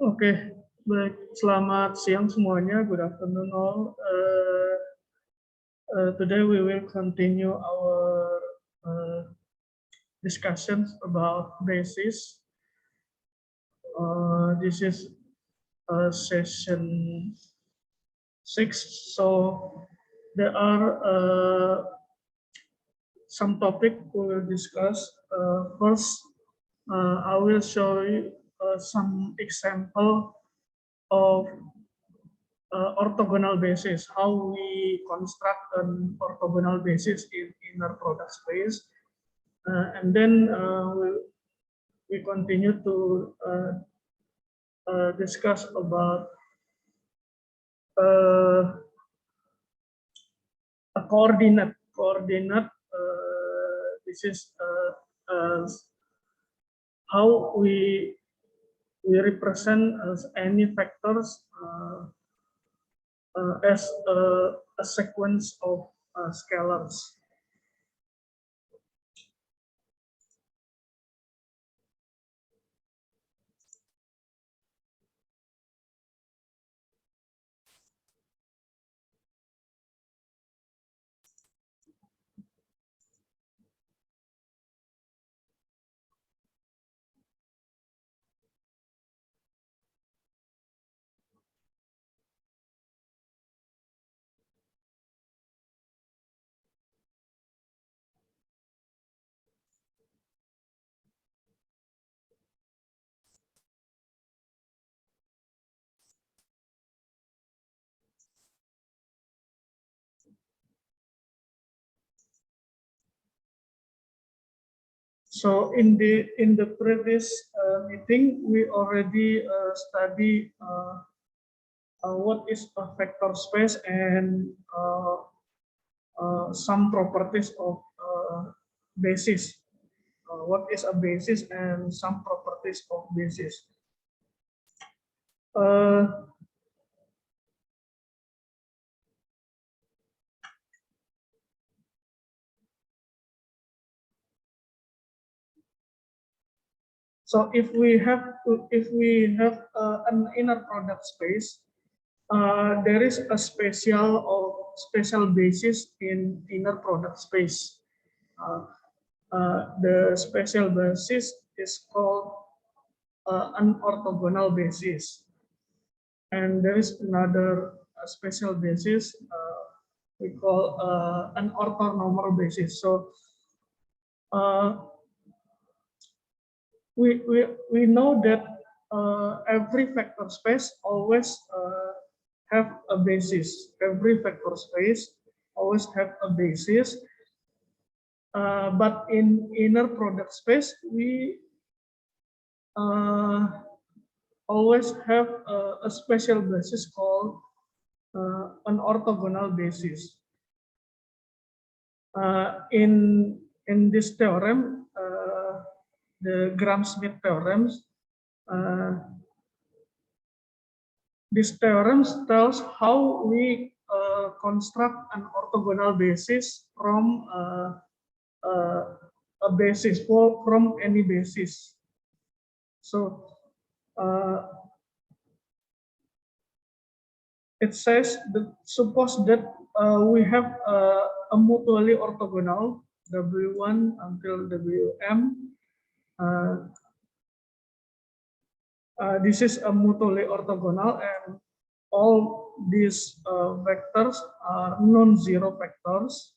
Oke, baik. Selamat siang semuanya. Good afternoon all. Today we will continue our discussions about basis. This is session 6. So there are some topic we will discuss. First, I will show you some example of orthogonal basis, how we construct an orthogonal basis in inner product space. And then we continue to discuss about a coordinate. This is how we represent as any factors as a sequence of scalars. So in the previous meeting, we already study what is a vector space and some properties of basis. What is a basis and some properties of basis. So if we have an inner product space, there is a special basis in inner product space. The special basis is called an orthogonal basis, and there is another special basis we call an orthonormal basis. So we know that every vector space always have a basis. Every vector space always have a basis. But in inner product space, we always have a special basis called an orthogonal basis. In this theorem, the Gram-Schmidt theorems, this theorem tells how we construct an orthogonal basis from a basis from any basis. So it says that suppose that we have a mutually orthogonal W1 until Wm. This is a mutually orthogonal, and all these vectors are non-zero vectors,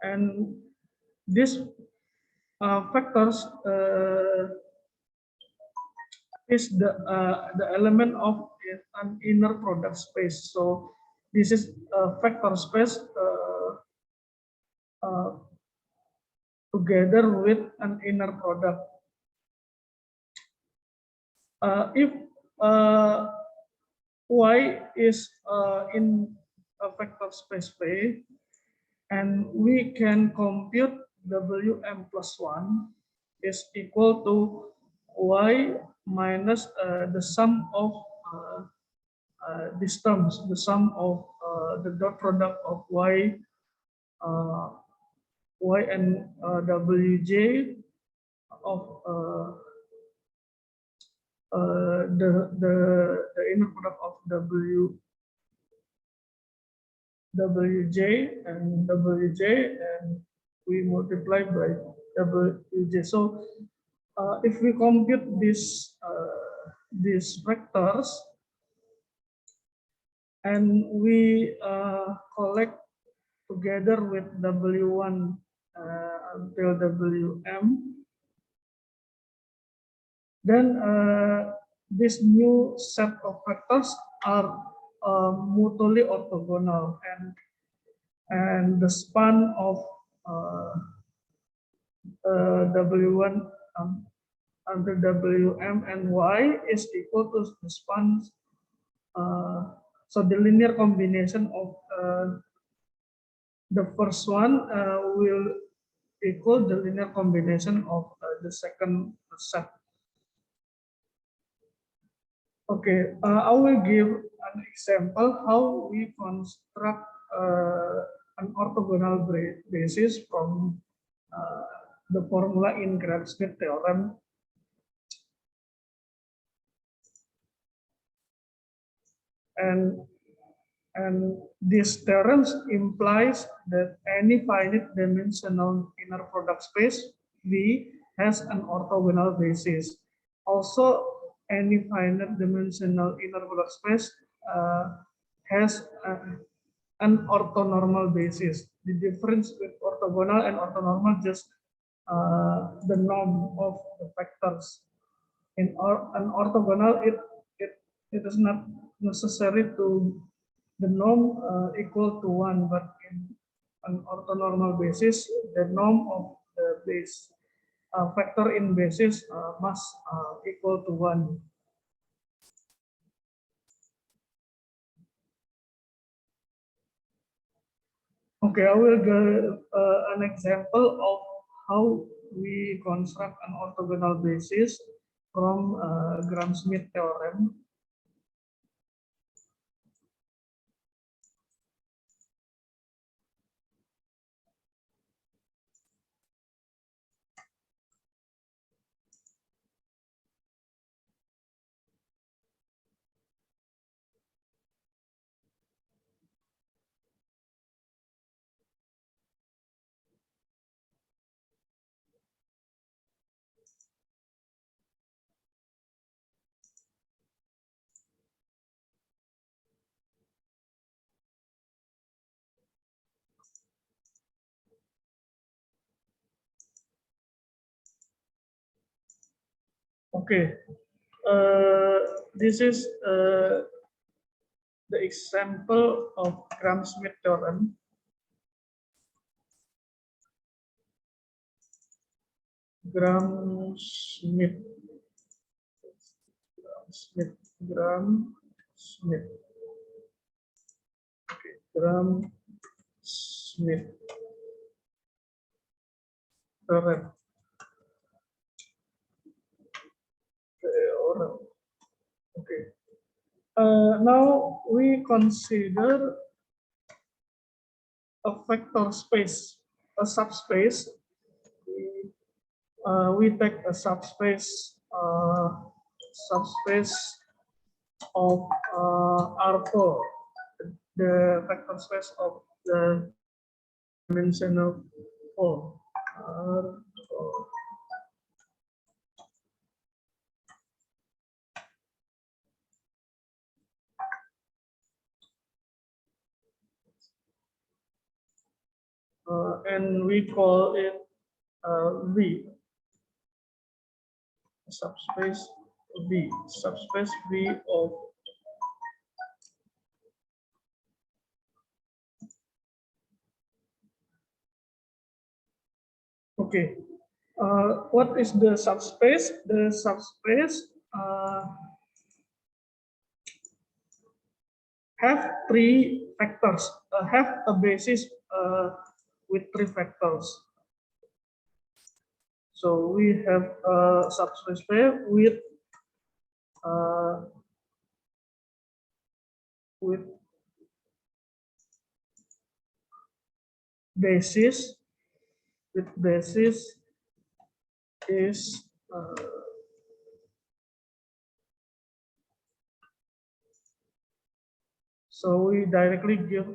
and these vectors is the element of an inner product space. So this is a vector space together with an inner product. If Y is in a vector space P, and we can compute Wm plus 1 is equal to Y minus the sum of these terms, the sum of the dot product of Y, Y and Wj of the inner product of Wj and Wj, and we multiply by Wj. So if we compute these vectors and we collect together with W1 until Wm, then this new set of vectors are mutually orthogonal, and the span of W1 until Wm and Y is equal to the span. So the linear combination of the first one will equal the linear combination of the second set. Okay, I will give an example how we construct an orthogonal basis from the formula in Gram-Schmidt theorem. And this theorem implies that any finite dimensional inner product space V has an orthogonal basis. Also, any finite dimensional inner product space has an orthonormal basis. The difference with orthogonal and orthonormal just the norm of the vectors. In an orthogonal, it is not necessary to the norm equal to 1, but in an orthonormal basis, the norm of the base vector in basis must equal to 1. Okay, I will give an example of how we construct an orthogonal basis from Gram-Schmidt theorem. Okay, this is the example of Gram-Schmidt theorem. Gram-Schmidt. Gram-Schmidt. Okay, Gram-Schmidt theorem. Okay. Now we consider a vector space, a subspace. We take a subspace of R4, the vector space of the dimensional 4. R4. And we call it V, subspace V of okay. What is the subspace? The subspace have three vectors, have a basis with three vectors. So we have a subspace pair with basis is so we directly give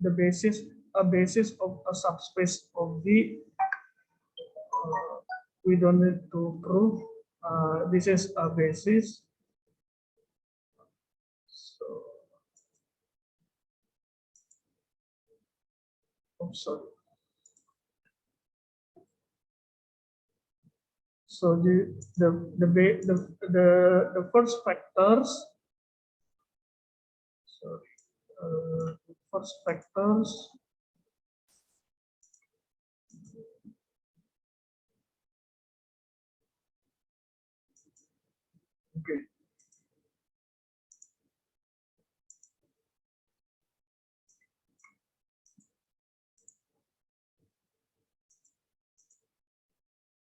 the basis a basis of a subspace of V. We don't need to prove this is a basis. So, oh, sorry. So the first factors. Sorry, first factors. Okay.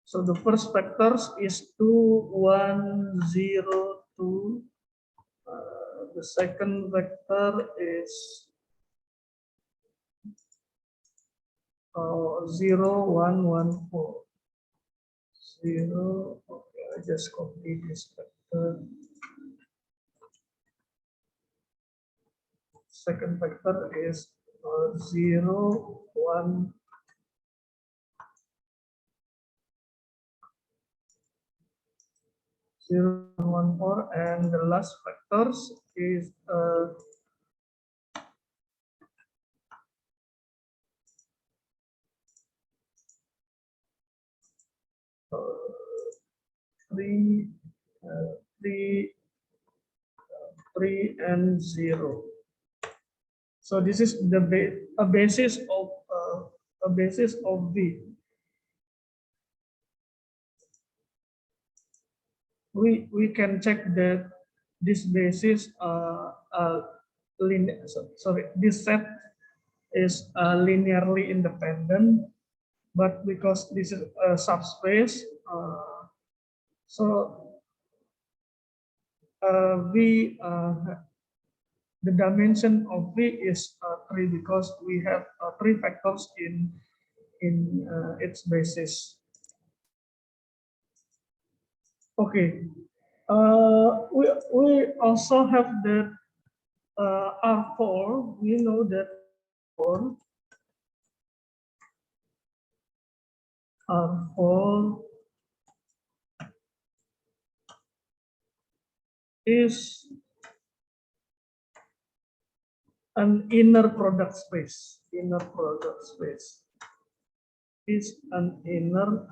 So the first factors is 2, 1, 0, 2. The second vector is 0, 1, 1, 4. 0. Okay, I just copy this vector. Second vector is 0, 1, 0, 1, 4, and the last vectors is 3, 3, and 0. So this is the a basis of V. We can check that this basis this set is linearly independent, but because this is a subspace, so the dimension of V is 3 because we have 3 factors in its basis. Okay, we also have that R4. We know that R4 is an inner product space. Inner product space is an inner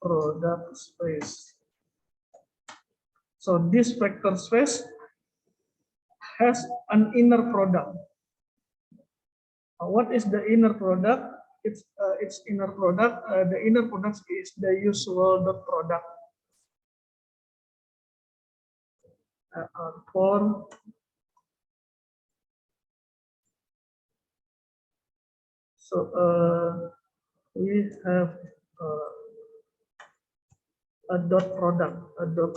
product space. So this vector space has an inner product. What is the inner product? Its inner product. The inner product is the usual dot product for so we have a dot product, a dot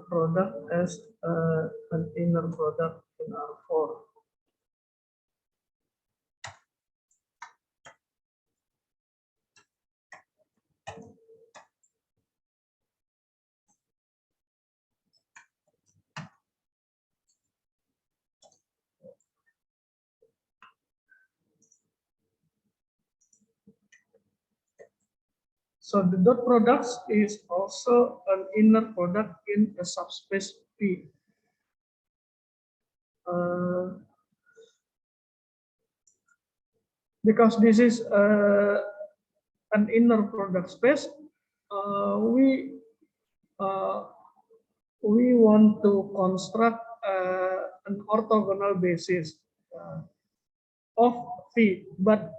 product as an inner product in R4. So the dot product is also an inner product in a subspace P. Because this is an inner product space, uh, we want to construct an orthogonal basis of phi, but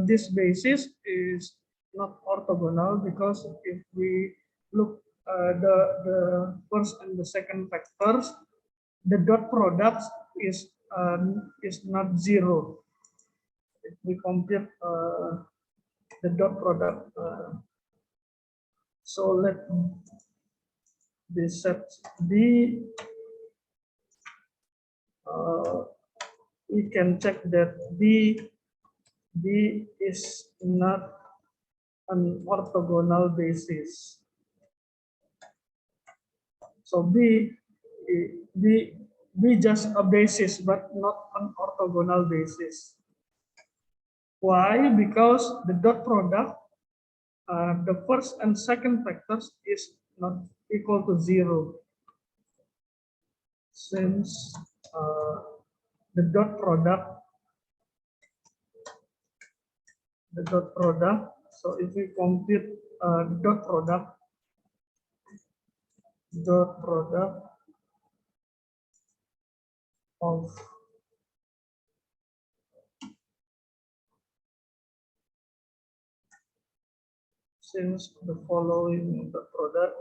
this basis is not orthogonal because if we look the first and the second vectors, the dot product is not zero. If we compute the dot product, so let this set B. We can check that B is not an orthogonal basis. So B just a basis, but not an orthogonal basis. Why? Because the dot product, the first and second vectors is not equal to zero. Since the dot product, so if we compute dot product of since the following dot product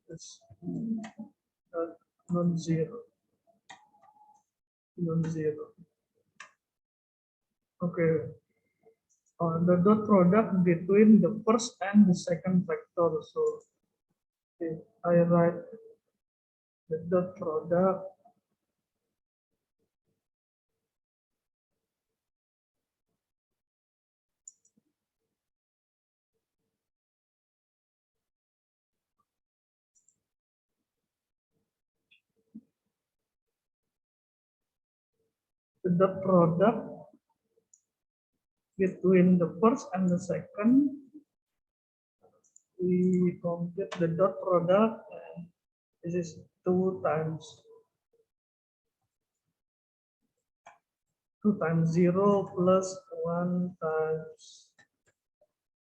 is non-zero. Okay. The dot product between the first and the second vector. So if I write the dot product between the first and the second, we compute the dot product, and this is 2 times 0 plus 1 times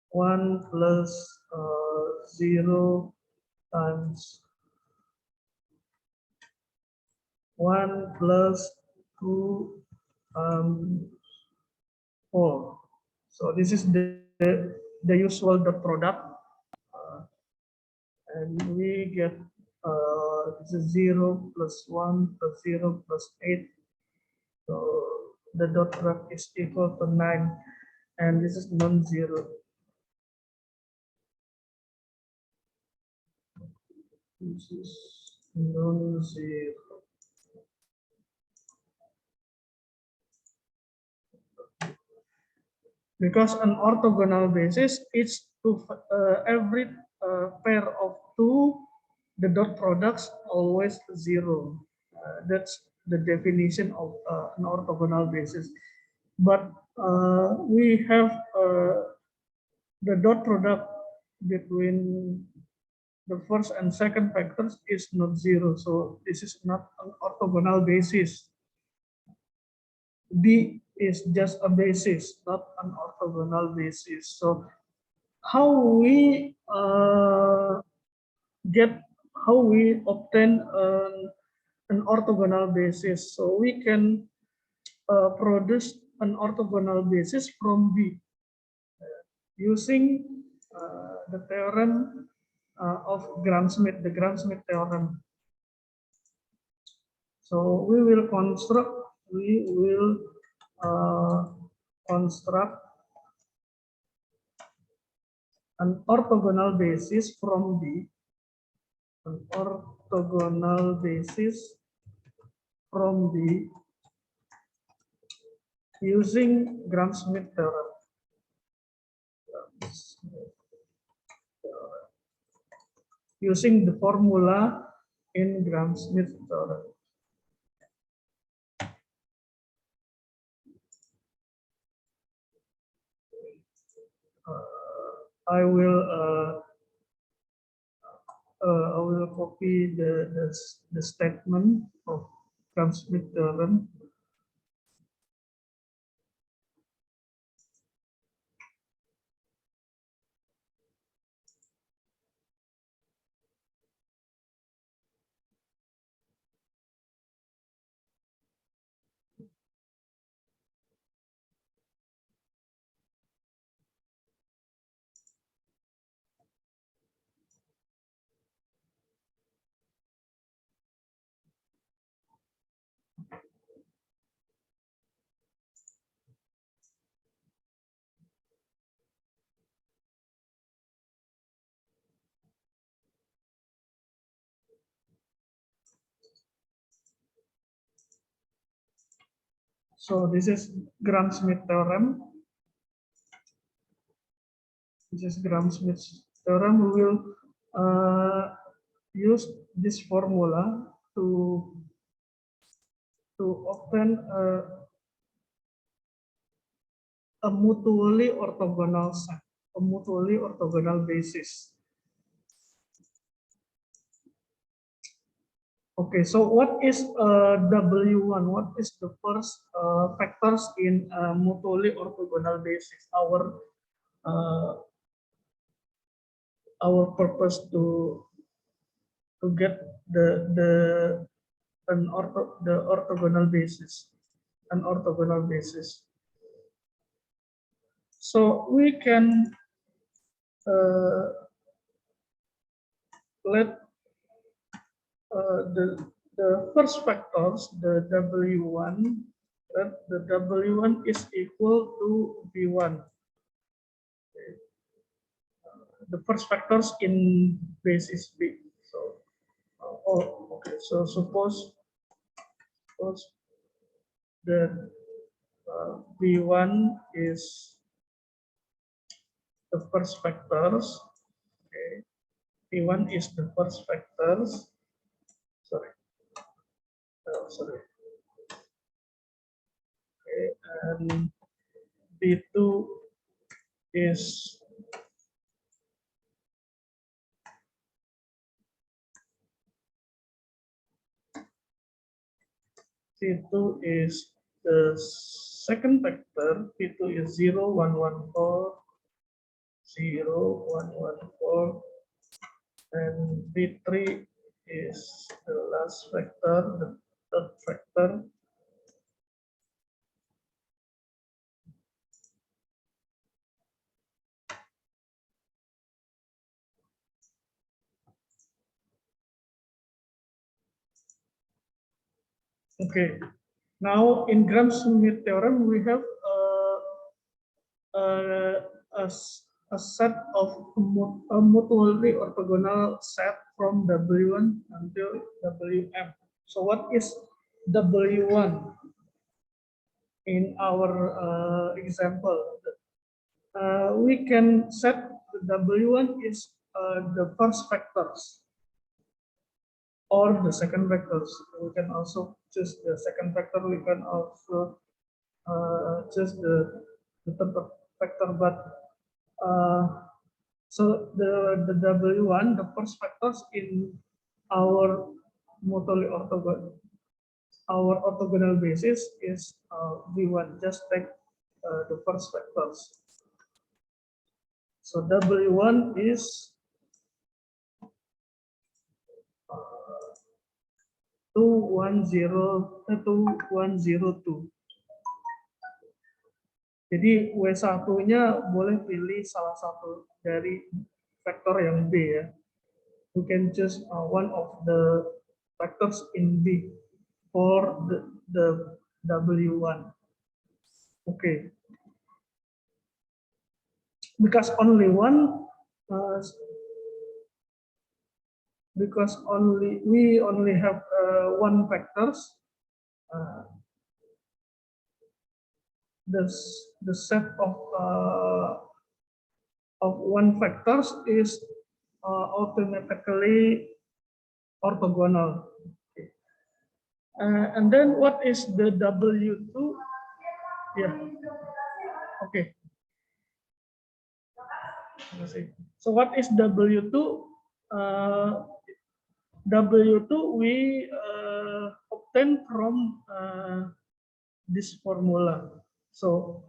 1 plus 0 times 1 plus 2 4. So this is the usual dot product, and we get this is 0 plus 1 plus 0 plus 8. So the dot product is equal to 9, and this is non-zero. This is non-zero. Because an orthogonal basis is to every pair of two, the dot products always zero. That's the definition of an orthogonal basis. But we have the dot product between the first and second vectors is not zero. So this is not an orthogonal basis. D is just a basis, not an orthogonal basis. So how we get how we obtain an orthogonal basis? So we can produce an orthogonal basis from B using the theorem of Gram-Schmidt, the Gram-Schmidt theorem. So we will construct an orthogonal basis from B, an orthogonal basis from B using Gram-Schmidt theorem. Using the formula in Gram-Schmidt theorem. I will copy the statement of Gram-Schmidt theorem. So this is Gram-Schmidt theorem. This is Gram-Schmidt theorem. We will use this formula to obtain a mutually orthogonal set, a mutually orthogonal basis. Okay, so what is W1? What is the first factors in mutually orthogonal basis? Our purpose to get the orthogonal basis, an orthogonal basis. So we can let the first factors, the W1, that the W1 is equal to V1. The first factors in basis B. So, okay. So suppose that V1 is the first factors. Okay, V1 is the first factors. Sorry. Sorry. Okay, and V2 is the second factor. V2 is 0, 1, 1, 4, 0, 1, 1, 4, and V3 is the last factor, the third factor. Okay, now in Gram-Schmidt theorem, we have a set of a mutually orthogonal set from W1 until Wm. So what is W1 in our example? We can set the W1 is the first factors or the second vectors. We can also choose the second vector. We can also choose the third vector. But so the W1, the first factors in our mutually orthogonal our orthogonal basis is V1. Just take the first vectors. So W1 is 2102. Jadi W1-nya boleh pilih salah satu dari vektor yang B ya. You can choose one of the vectors in B for the W1. Okay. Because only one, we only have one vectors. The set of one vectors is automatically orthogonal. Okay. And then what is the W2? Yeah. Okay. So what is W2? W2 we obtain from this formula. So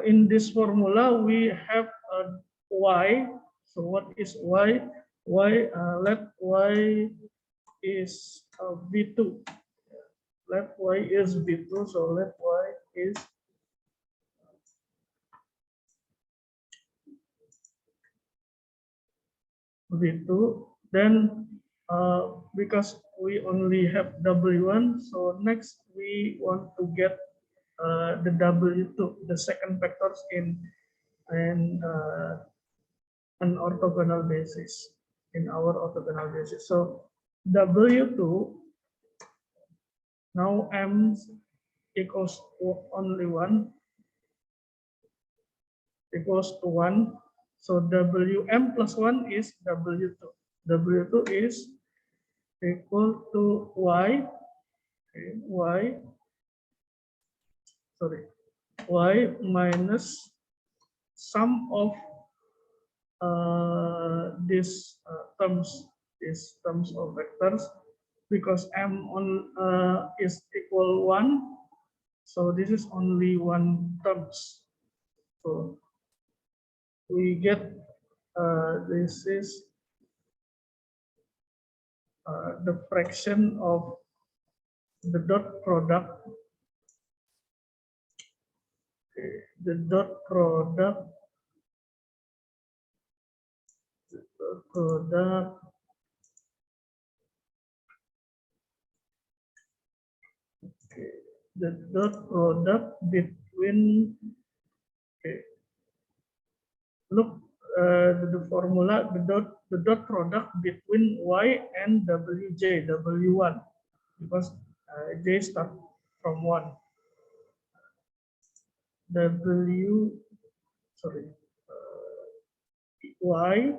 in this formula we have y. So what is y? Let y is v2. Let y is v2. So let y is v2. Then because we only have W1, so next we want to get the W2, the second vectors in an orthogonal basis, in our orthogonal basis. So W2, now M equals only 1, equals to 1. So Wm plus 1 is W2. W2 is equal to y, okay, y minus sum of these terms of vectors, because m is equal 1, so this is only one terms. So we get this is the fraction of the dot product. Okay, the dot product okay, the dot product between, okay, look the formula, the dot product between y and w1, because j start from 1. Y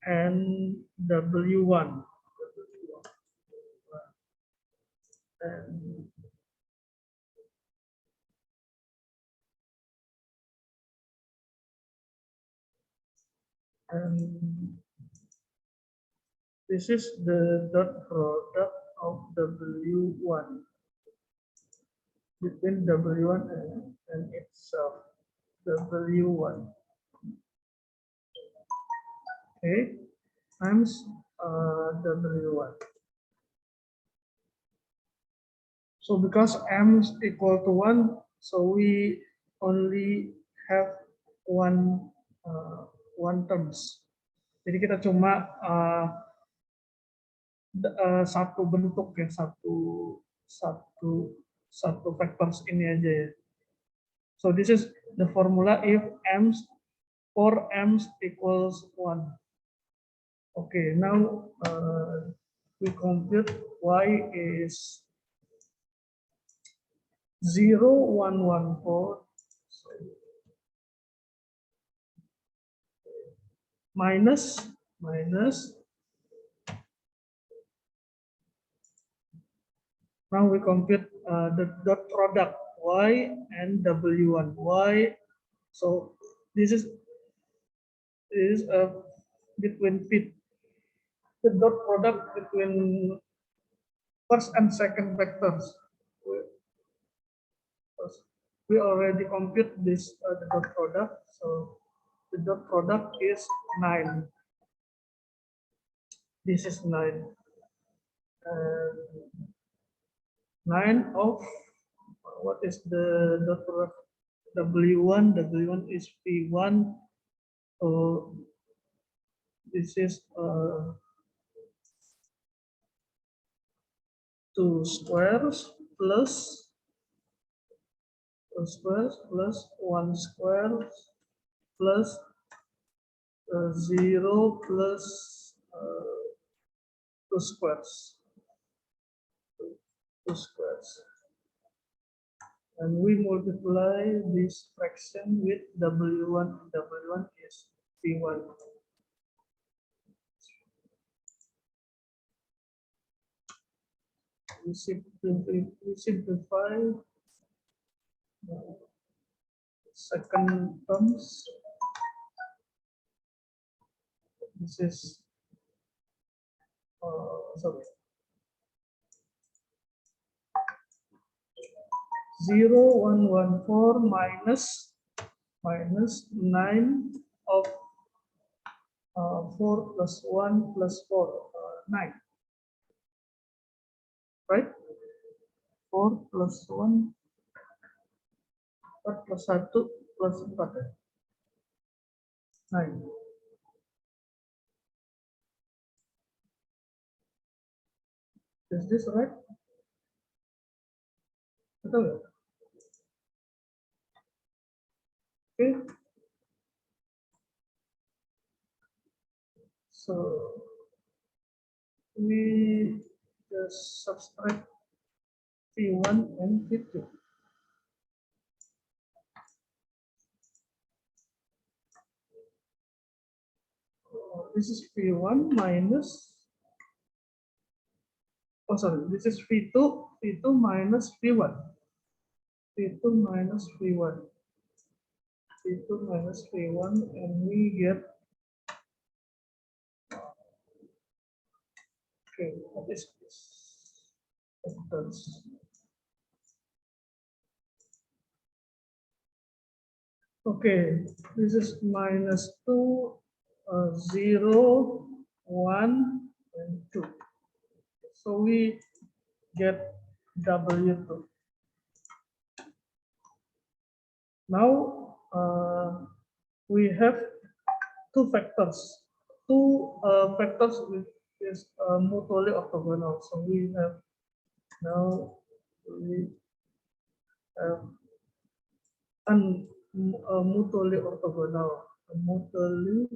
and W1. And this is the dot product of W1 between W1 and itself, W1. Okay, times W1. So because m is equal to 1, so we only have one terms. Jadi kita cuma satu bentuk ya, satu vectors ini aja ya. So this is the formula if for m equals 1. Okay, now we compute y is 0,114 minus Now we compute the dot product y and w1. Y, so this is between fit the dot product between first and second vectors. We, we already compute this the dot product. So the dot product is 9. This is 9. 9 of what is the dot product? W1. W1 is P1. So this is 2 squares plus 2 squares plus 1 square plus 0 plus 2 squares. 2 squares. And we multiply this fraction with W1. W1 is P1. We simplify second terms. This is sorry. 0,114 minus 9 of 4 plus 1 plus 4, 9. Right? 4 plus 1, 4 plus 1 plus 4. 9. Is this right? Betul ya? Okay. So we just subtract P1 and P2. This is P1 minus, oh sorry, this is P2 minus P1. P2 minus P1. P2 minus P1, and we get, okay, what is this? Vectors. Okay, this is minus 2, 0, 1, and 2. So we get W2. Now we have two vectors. Two vectors with is mutually orthogonal. So we have now we have mutually orthogonal. Mutually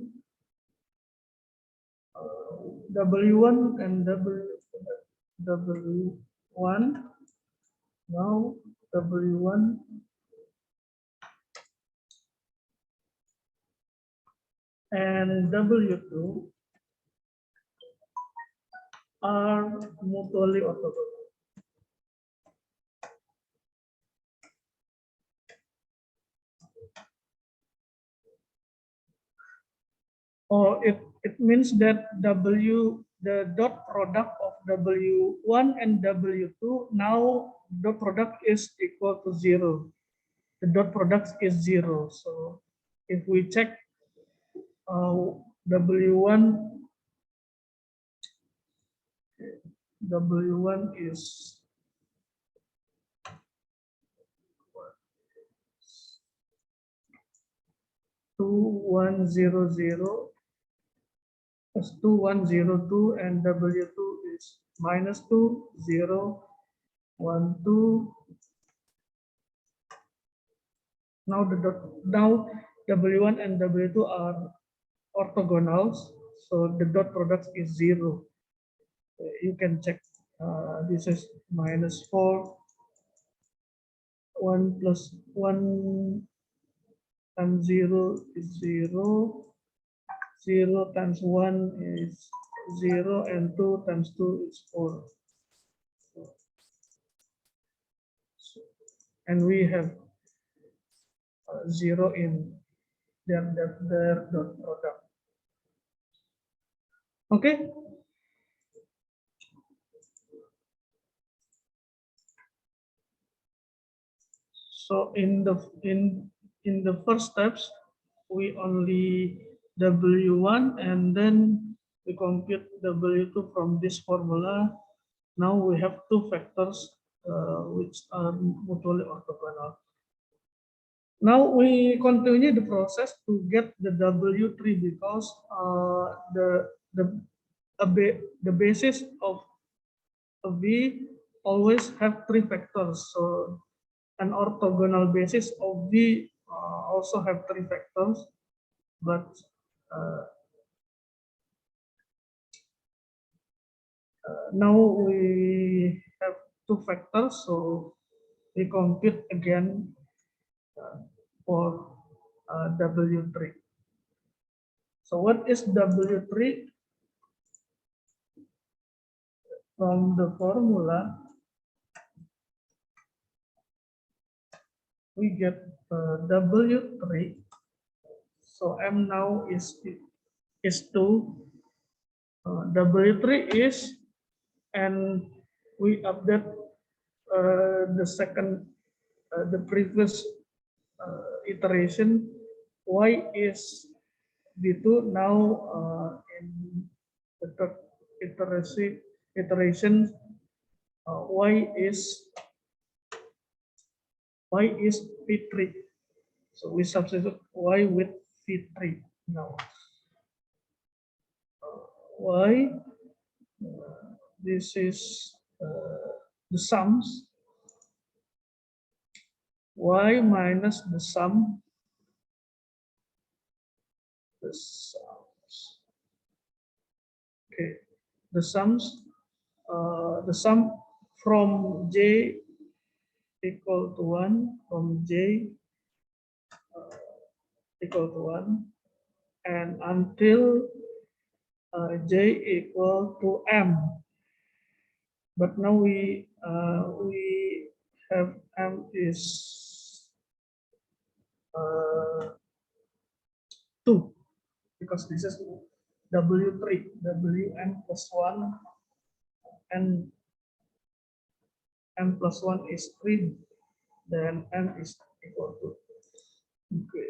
W1 and W1. Now W1 and W2 are mutually orthogonal. Or it means that the dot product of W1 and W2, now dot product is equal to 0. The dot product is 0. So if we check W1 is 2100 plus 2102, and W2 is minus 2012. Now now W1 and W2 are orthogonals, so the dot product is 0. You can check. This is minus 4. 1 plus 1 times 0 is 0. 0 times 1 is 0, and 2 times 2 is 4. and we have 0 in their dot product. Okay. So in the first steps, we only W1 and then we compute W2 from this formula. Now we have two factors which are mutually orthogonal. Now we continue the process to get the W3 because the basis of a V always have three factors. So an orthogonal basis of V also have three factors, but now we have two factors, so we compute again for W3. So what is W3? From the formula, we get W3. So M now is 2. W3 is, and we update the second, the previous iteration, Y is D2. Now in the third iteration, Y is P3. So we substitute Y with P3 now. Y, this is the sums. Y minus the sums. Okay, the sums. The sum from J equal to 1, from J equal to 1, and until J equal to M. But now we have M is 2, because this is W3, Wn plus 1, and M plus 1 is 3, then M is equal to. Okay.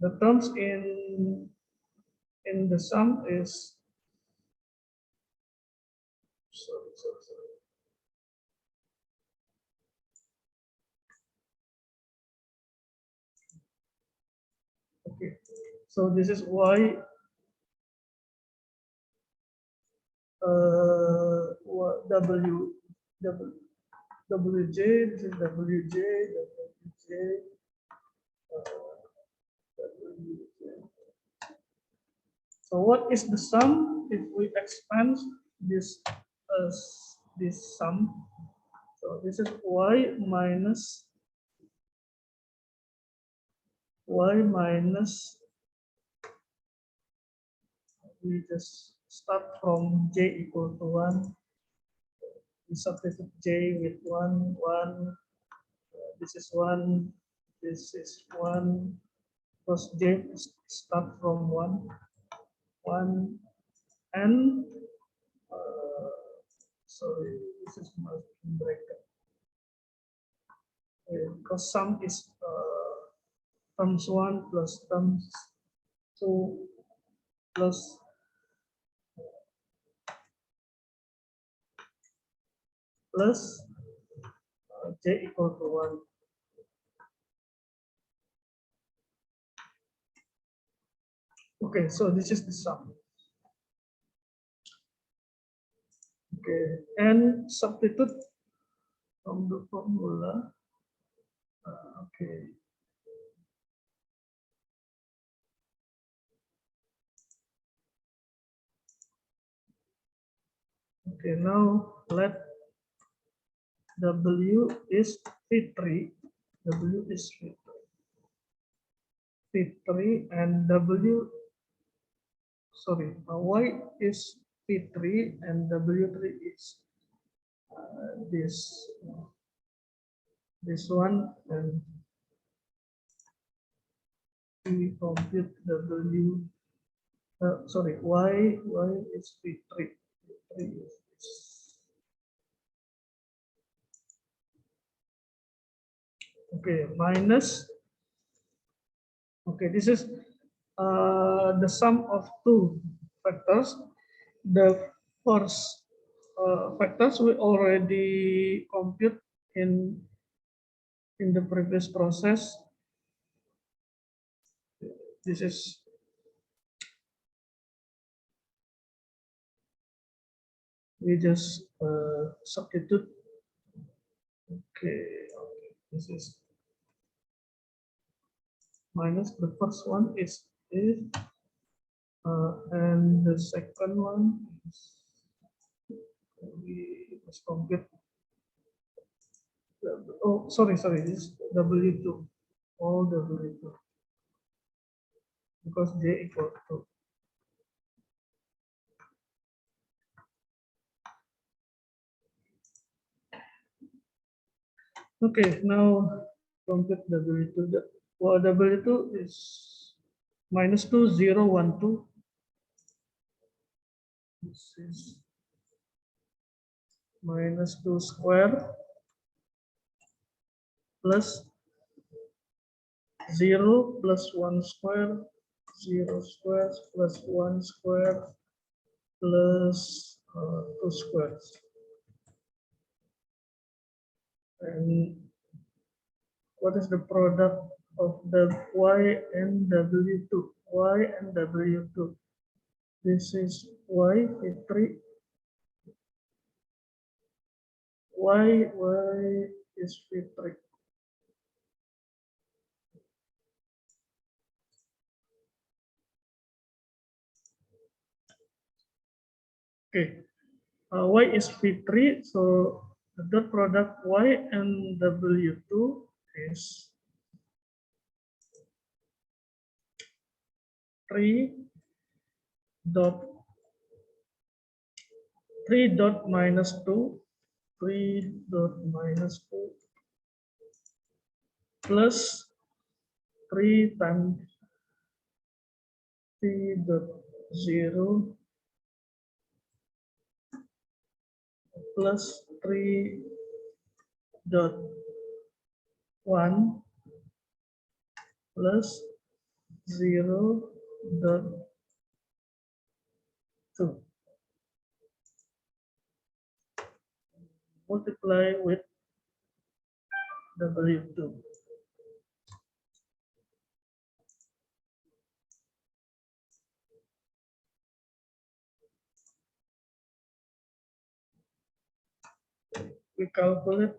The terms in the sum is sorry. Okay, so this is Y WJ, this is WJ, So what is the sum if we expand this sum? So this is Y minus we just start from J equal to 1. We substitute J with 1. This is 1. This is 1. Plus J start from 1. And sorry, this is my bracket. Because sum is terms 1 plus terms 2 plus J equal to 1. Okay, so this is the sum. Okay, and substitute from the formula. Okay. Okay, now let W is P3. W is P3 and W, sorry, Y is P3 and W3 is this one, and we compute W. Sorry, y is P3. P3 is this. Okay, minus. Okay, this is the sum of two factors. The first factors we already compute in the previous process. This is we just substitute. Okay, this is minus the first one is and the second one is we must compute. Oh, sorry, this is W2, all W2, because J equal to. Okay, now compute W2. Well, W2 is minus 2012. This is minus 2 square plus 0 plus 1 square, 0 square plus 1 square plus 2 squares. And what is the product of the y and W2? Y and W2. This is y, P3. Y is P3. Okay, y is P3, so the dot product y and W2 is 3 dot 3 dot minus 2, 3 dot minus 2 plus 3 times 3 dot 0 plus 3 dot 1 plus 0 dot 2 multiply with W2. We calculate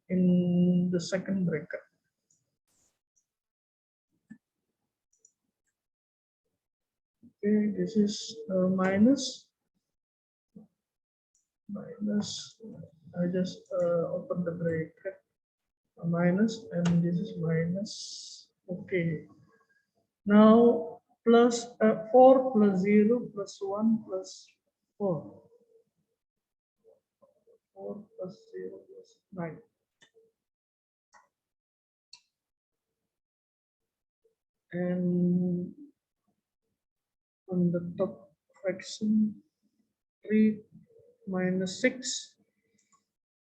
in the second bracket. Okay, this is minus. I just open the bracket, minus, and this is minus. Okay, now plus 4 plus 0 plus 1 plus 4. 4 plus 0 plus 9. And on the top fraction, 3 minus 6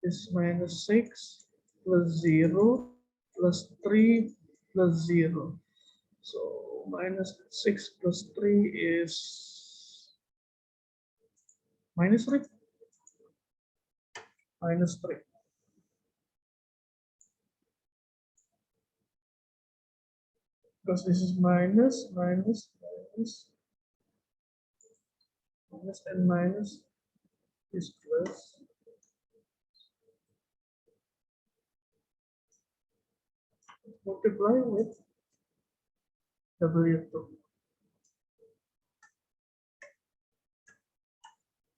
is minus 6 plus 0 plus 3 plus 0. So minus 6 plus 3 is minus 3. Minus 3. Because this is minus, minus, minus, minus, and minus is plus. Multiply with W2.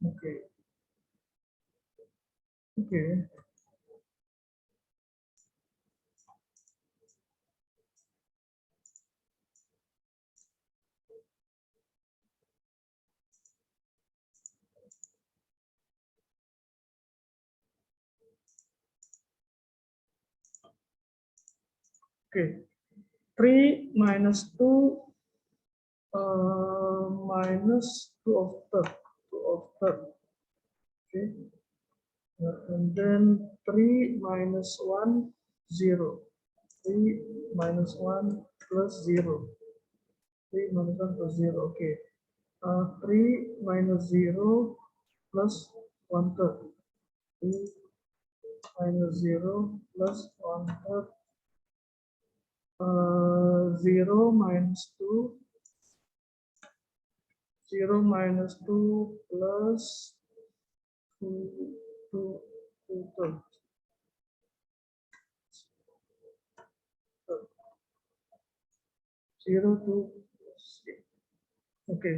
Okay. Okay. Okay, 3 minus 2 minus 2 of third, 2 of third. Okay, and then 3 minus 1, 0. 3 minus 1 plus 0. 3 minus 1 plus 0. Okay. 3 minus 0 plus 1 third. 3 minus 0 plus 1 third. 0 minus 2. 0 minus 2 plus 2, 2, 2 third. 0 to 6. Okay.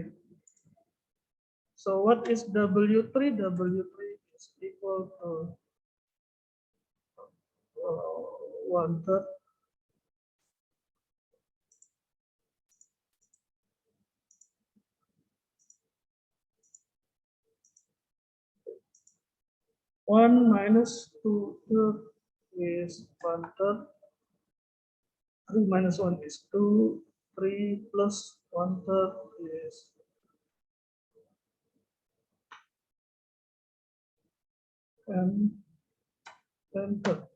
So what is W3? W3 is equal to 1 third. One minus 2 third is 1 third. 3 minus 1 is 2. 3 plus 1 third is 10 third.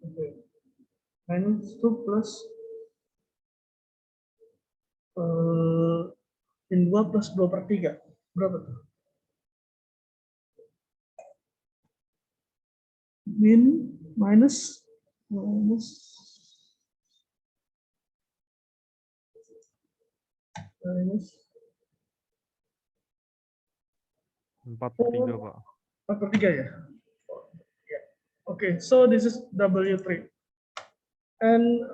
Okay. Minus 2 plus in 2 plus 2 per 3. Berapa tuh? Minus minus 4/3, Pak. 4 per 3 ya? Yeah. Okay, so this is W3. And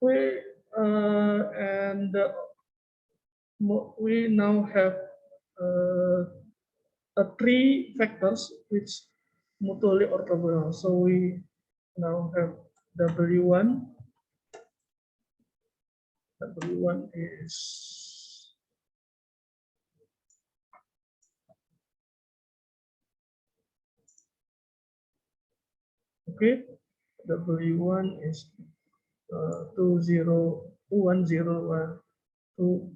we and we now have three factors which mutually orthogonal. So we now have W1. W1 is okay. W1 is 2 0 1 0 1 2,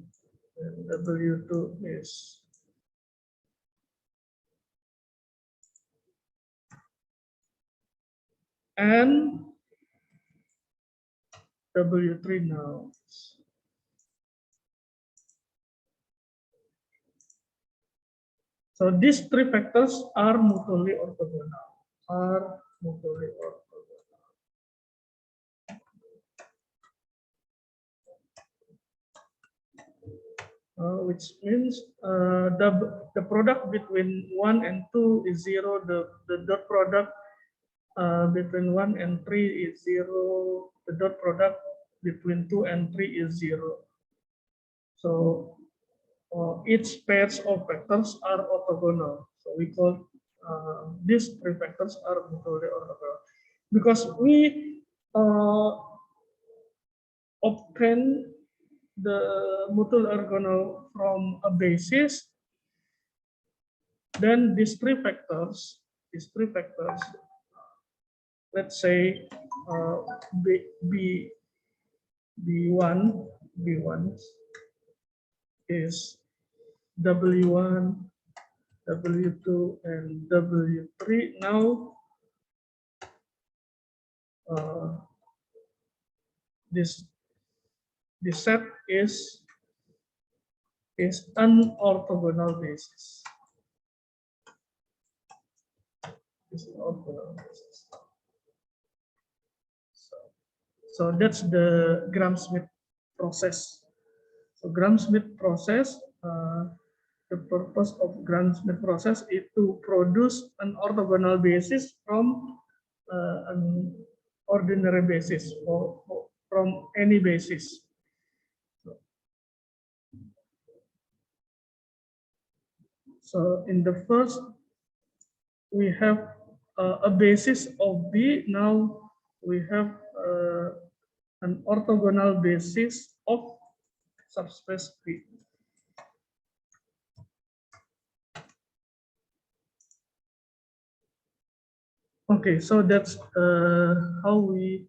and W2 is and W3 now. So these three factors are mutually orthogonal. Are mutually orthogonal. Which means the product between 1 and 2 is 0. The dot product between 1 and 3 is 0. The dot product between 2 and 3 is 0. So each pairs of vectors are orthogonal. So we call these three vectors are mutually orthogonal because we obtain the mutual orthogonal from a basis. Then these three factors, let's say B1 is W1, W2, and W3. Now this set is an orthogonal basis. Is an orthogonal basis. So that's the Gram-Schmidt process. So Gram-Schmidt process, the purpose of Gram-Schmidt process is to produce an orthogonal basis from an ordinary basis or from any basis. So in the first, we have a basis of B. Now we have an orthogonal basis of subspace B. Okay, so that's how we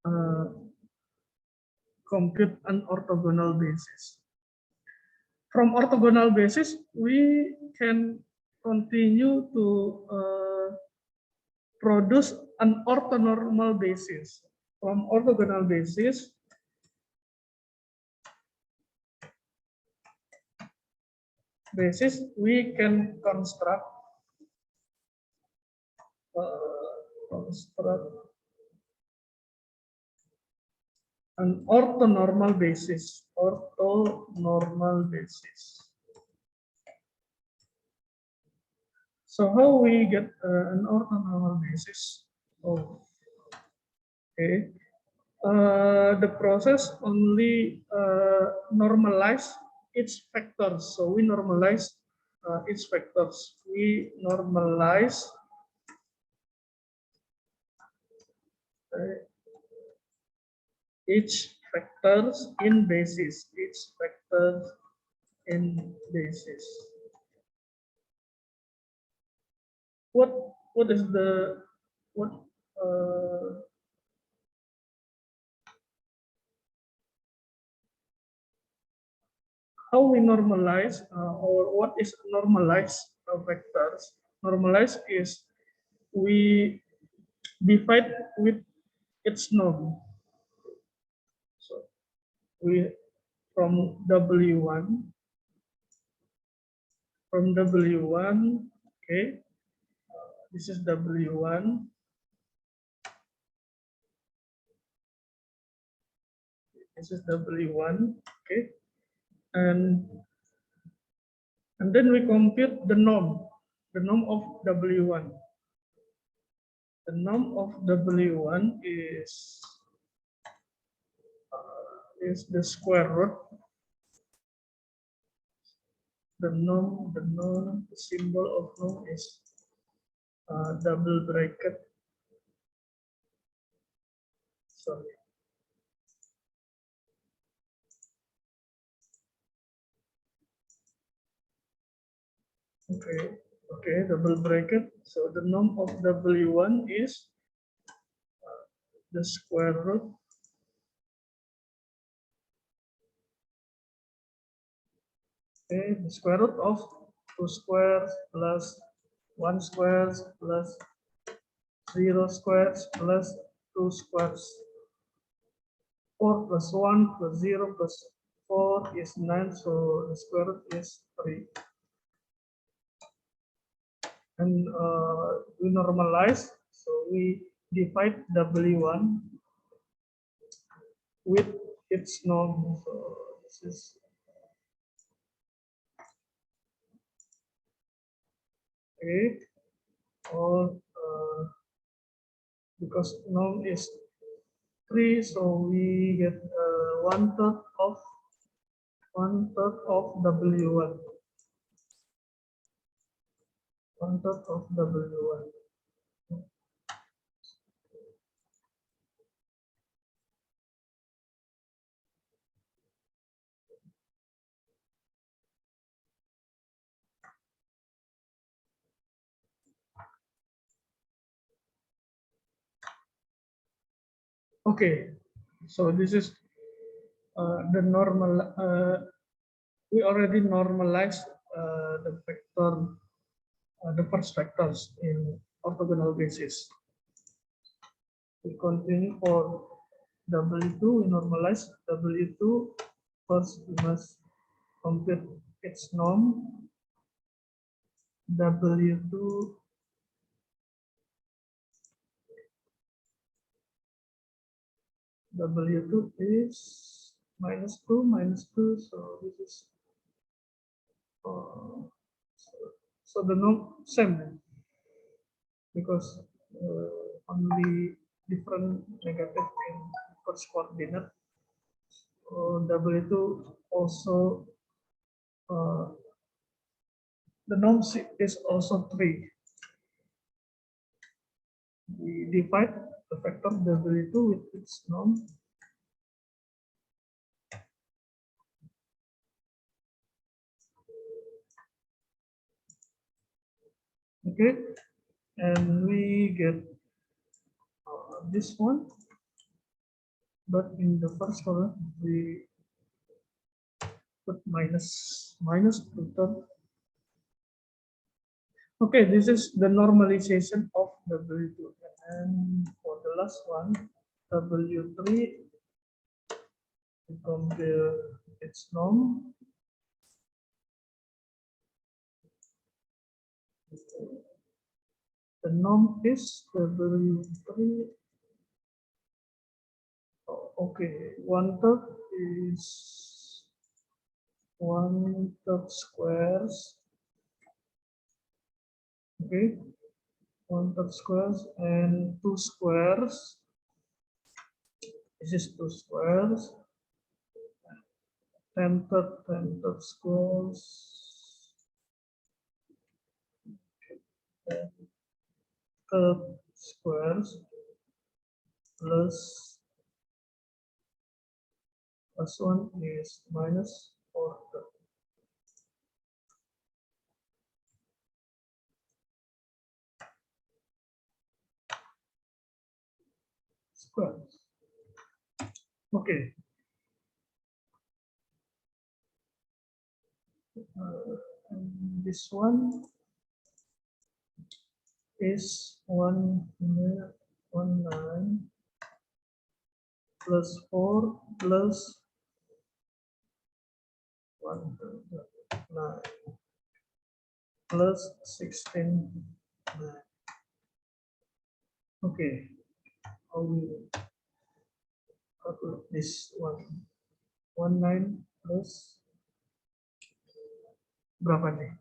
uh, compute an orthogonal basis. From orthogonal basis, we can continue to produce an orthonormal basis. From orthogonal basis, we can construct an orthonormal basis. Orthonormal basis. So how we get an orthonormal basis? Oh, okay. The process only normalize its factors. So we normalize its factors. We normalize each factors in basis. Each factors in basis. What is the what how we normalize or what is normalized vectors? Normalized is we divide with its norm. So we from W1 okay, this is W1, this is W1, okay, and then we compute the norm of W1. The norm of W1 is the square root. The symbol of norm is double bracket. Sorry. Okay, double bracket. So the norm of W1 is the square root the square root of 2 squares plus 1 squares plus 0 squares plus 2 squares. 4 plus 1 plus 0 plus 4 is 9, so the square root is 3. And we normalize, so we divide W1 with its norm. So this is okay, or because norm is 3, so we get 1/3 of W1. 1/3 of W1. Okay, so this is the normal. We already normalized the vector, the first vectors in orthogonal basis. We continue for W2. We normalize W2. First, we must compute its norm. W2 is -2, so this is so the norm same because only different negative in first coordinate. W2 also the norm is also 3. We divide the factor W2 with its norm. Okay, and we get this one. but in the first column we put minus 2 term. Okay, this is the normalization of W2. And for the last one, W3, we compare its norm. The norm is W3. Oh, okay, 1/3 is 1/3 squares. Okay, 1/3 squares and 2 squares. This is 2 squares. 10/3 squares. Curve squares plus 1 is minus 4 squares. Okay. And this one is 19 plus 4 plus 9 plus 16. Okay. How we calculate this one? 19 plus berapa nih?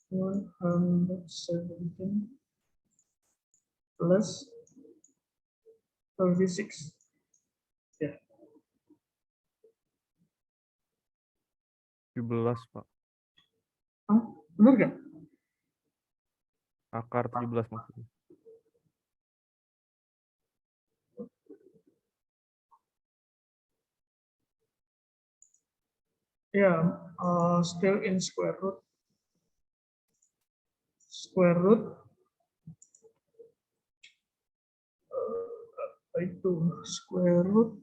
One hundred 17 plus 36. Ya. 17, Pak. Ah, benar gak? Akar 17 maksudnya. Yeah, still in square root. Square root itu square root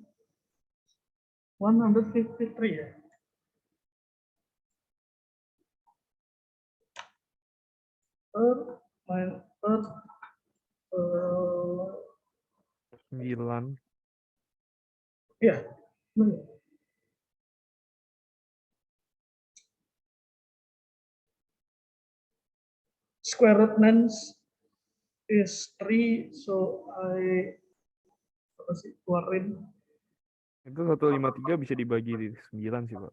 153 ya. Per 9. ya. Benar. Square root 9 is 3, so I keluarin. Itu 153 bisa dibagi di 9 sih, Pak.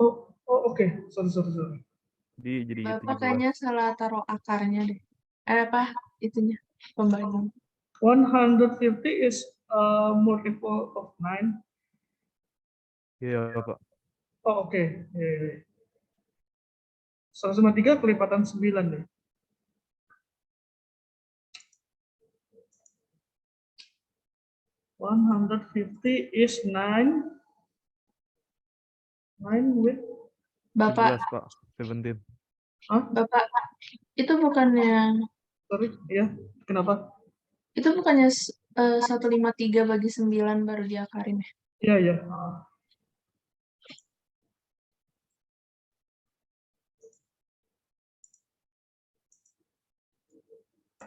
Oh, oke. Sorry. Jadi Bapak 17. kayaknya salah taruh akarnya deh. Apa itunya pembagian. 150 is a multiple of 9. Iya, Pak. Oh, oke. Yeah. 153 kelipatan 9 deh. $150 is 9. 9 with Bapak, 17, Pak. 17. Bapak, itu bukannya sorry, ya. Kenapa? itu bukannya 153 bagi 9 baru diakarin ya? Iya, ya.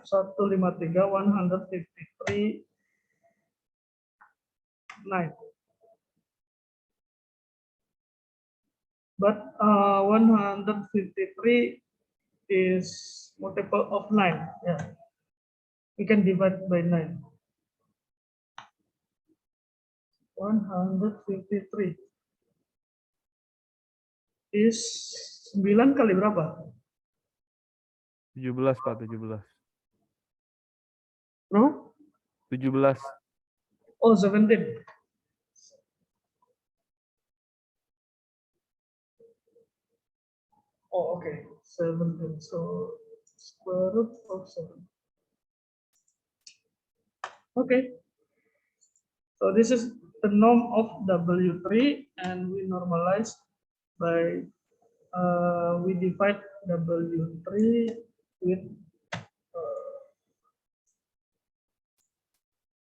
153, 153, 9. But 153 is multiple of 9. Yeah. We can divide by 9. 153 is 9 kali berapa? 17, Pak. 17. Berapa? 17. Oh, 17. Oh, okay. 17. So square root of 7. Okay. So this is the norm of W3, and we normalize by we divide W3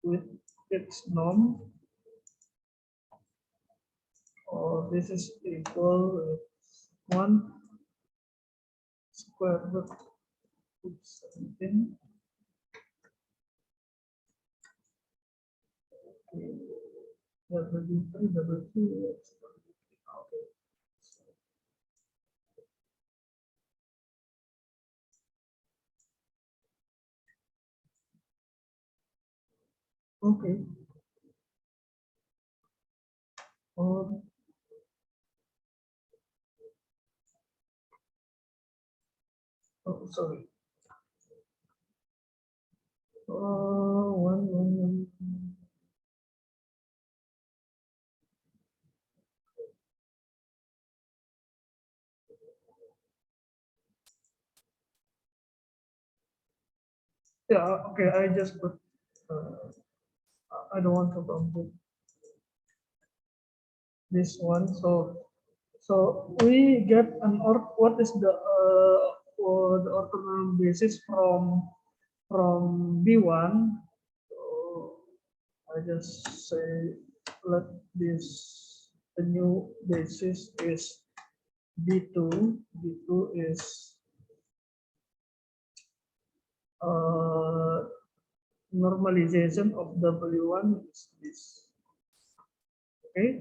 with its norm, or this is equal with 1 square root of 17. W3, W2. Okay. Or oh, sorry. One. Yeah, okay, I just put, I don't want to compute this one. So we get an what is the orthogonal basis from B1. So I just say let this the new basis is B2. B2 is normalization of W1 is this. Okay.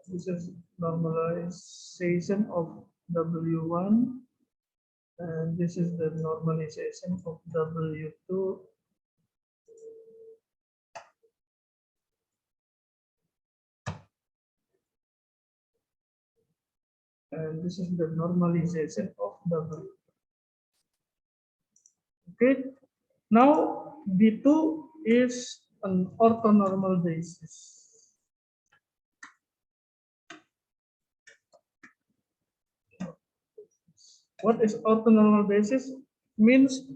This is normalization of W1, and this is the normalization of W2. And this is the normalization of W. Okay. Now B2 is an orthonormal basis. What is orthonormal basis? Means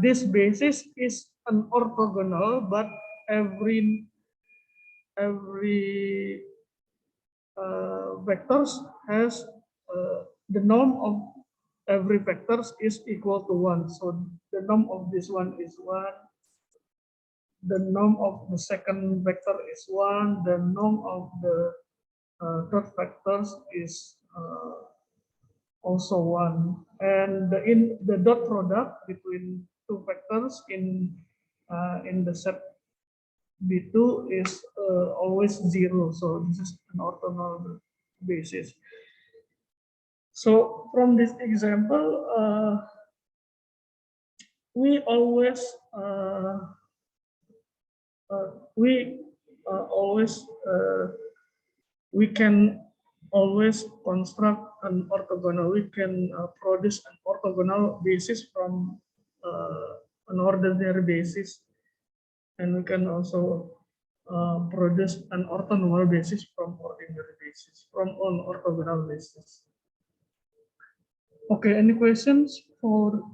this basis is an orthogonal, but every vectors has the norm of every vectors is equal to 1. So the norm of this one is 1. The norm of the second vector is 1. The norm of the third vectors is also 1. And in the dot product between two vectors in the set B2 is always 0. So this is an orthogonal basis. So from this example, we always we can always construct an orthogonal. We can produce an orthogonal basis from an ordinary basis, and we can also produce an orthonormal basis from ordinary basis, from an orthogonal basis. Okay, any questions for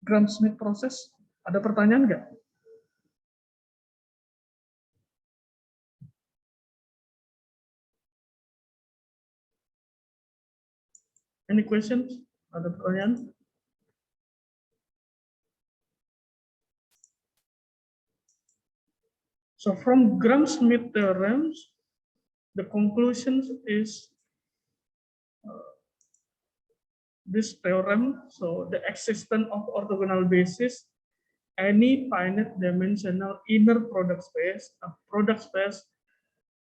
Gram-Schmidt process? Ada pertanyaan nggak? Any questions? Ada pertanyaan? So from Gram-Schmidt theorems, the conclusion is this theorem. So the existence of orthogonal basis, any finite dimensional inner product space, a product space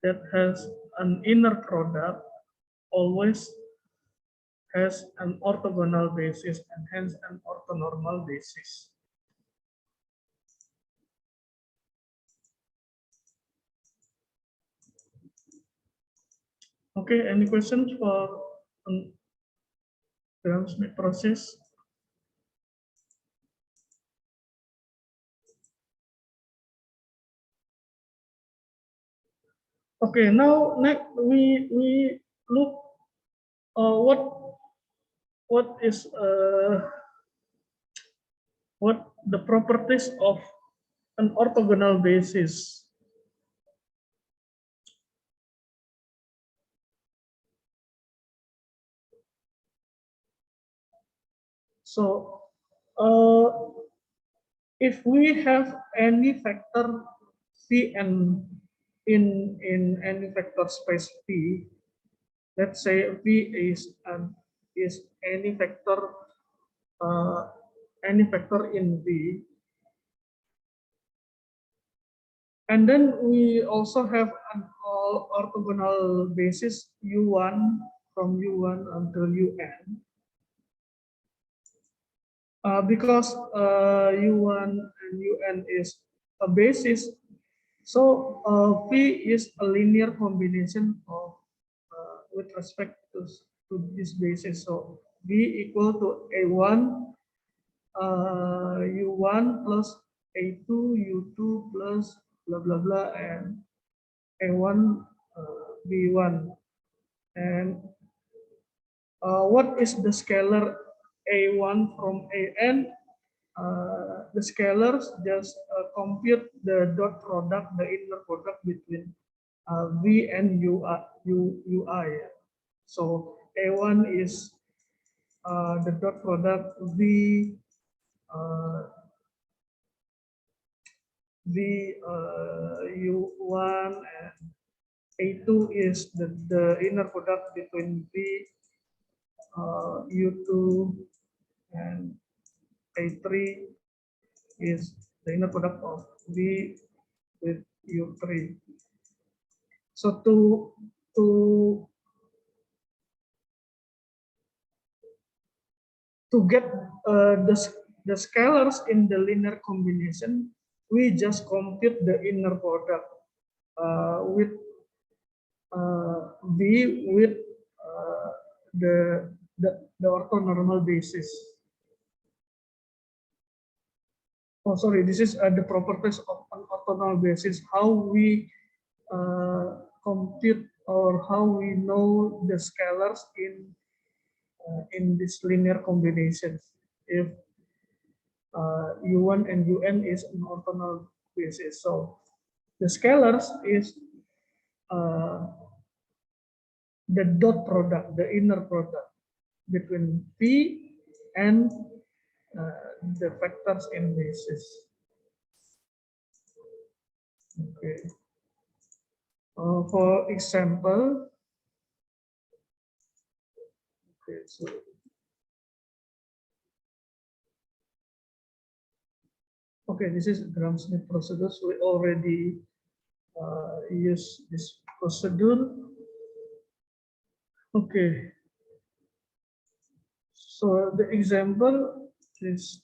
that has an inner product always has an orthogonal basis and hence an orthonormal basis. Okay, any questions for Gram-Schmidt process? Okay, now next we look what is what the properties of an orthogonal basis. So if we have any vector Vn in any vector space V, let's say V is any vector in V, and then we also have an orthogonal basis U1 from U1 until UN. Because U1 and UN is a basis, so V is a linear combination of with respect to this basis. So V equal to A1 U1 plus A2 U2 plus blah blah blah and A1 B1. And what is the scalar A1 from AN? The scalars just compute the dot product, the inner product between V and UI. So A1 is the dot product V U1, and A2 is the inner product between V U2, and A3 is the inner product of V with U3. So to get the scalars in the linear combination, we just compute the inner product with V with the orthonormal basis. Oh, sorry, this is the properties of an orthogonal basis, how we compute or how we know the scalars in this linear combinations if U1 and UN is an orthogonal basis. So the scalars is the dot product, the inner product between P and the vectors in basis. Okay. For example, okay, so okay, this is Gram-Schmidt procedure. So we already use this procedure. Okay. So the example is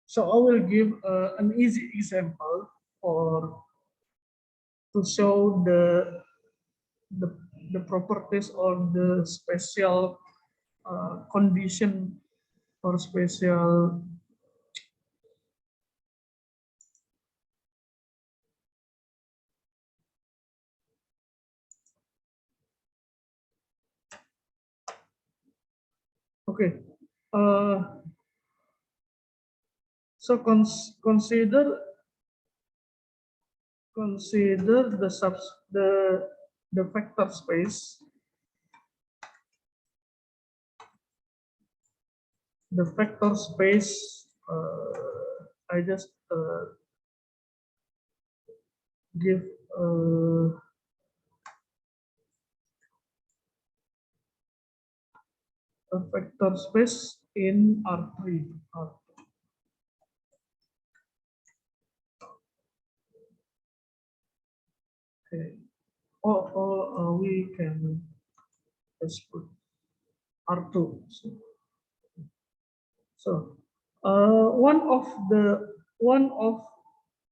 so I will give an easy example for to show the properties or the special condition or special okay. So consider the vector space, I just give a vector space in R3. Okay. Or we can just put R2. So one of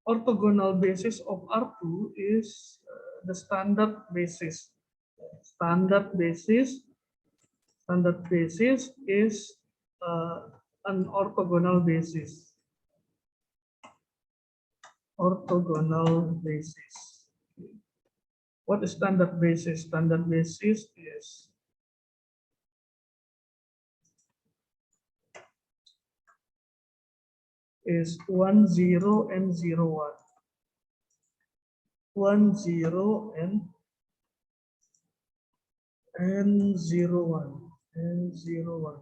orthogonal basis of R2 is the standard basis. Standard basis Standard basis is an orthogonal basis. Orthogonal basis. What is standard basis? Standard basis is 1, 0, and 0, 1. 1, 0, and 0, 1. And 0, 1.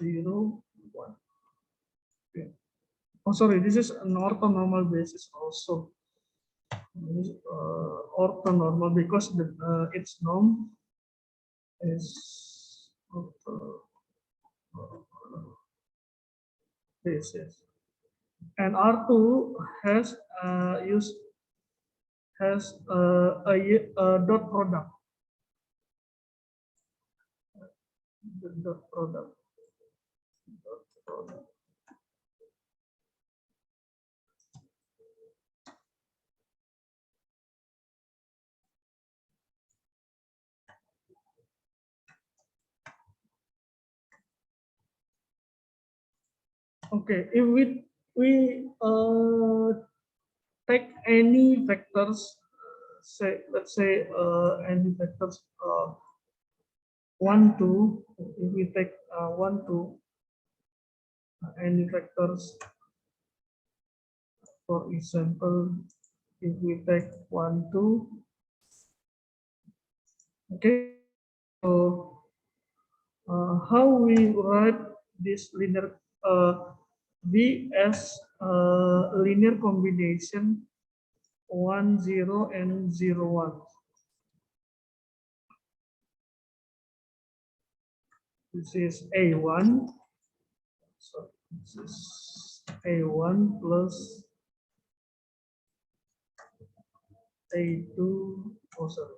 Zero, one. Okay. Oh, sorry, this is an orthonormal basis also. This is, orthonormal because its norm is basis. And R2 has a dot product. The dot product. Dot product. Okay, if we take any vectors, let's say any vectors 1, 2. If we take 1, 2, any vectors, for example, if we take 1, 2, okay. So how we write this linear V as linear combination 1, 0, and 0, 1. This is A1. So this is A1 plus A2. Oh, sorry.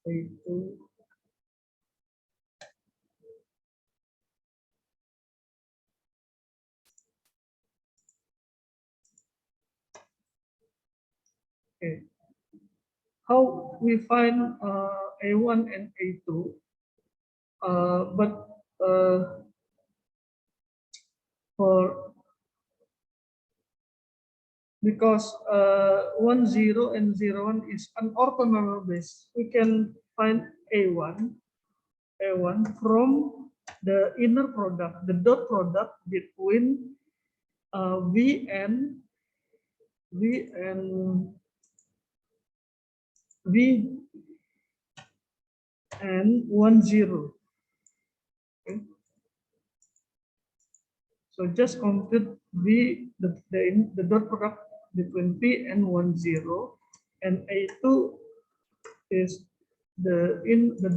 A2. Okay. How we find A1 and A2? But for because 1, 0, and 0, 1 is an orthonormal base, we can find A1 from the inner product, the dot product between V and 1, 0. Okay. So just compute the dot product between P and 1, 0, and A2 is the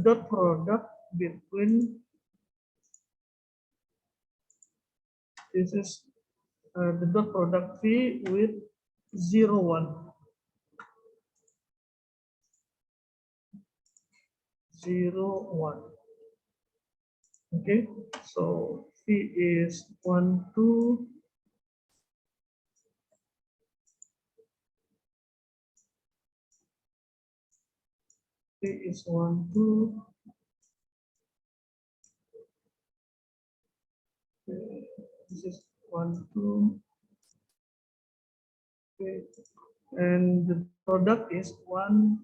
dot product between, this is the dot product V with 0, 1. 0, 1. Okay, so V is 1, 2. V is 1, 2. This is 1, 2. Okay. And the product is 1,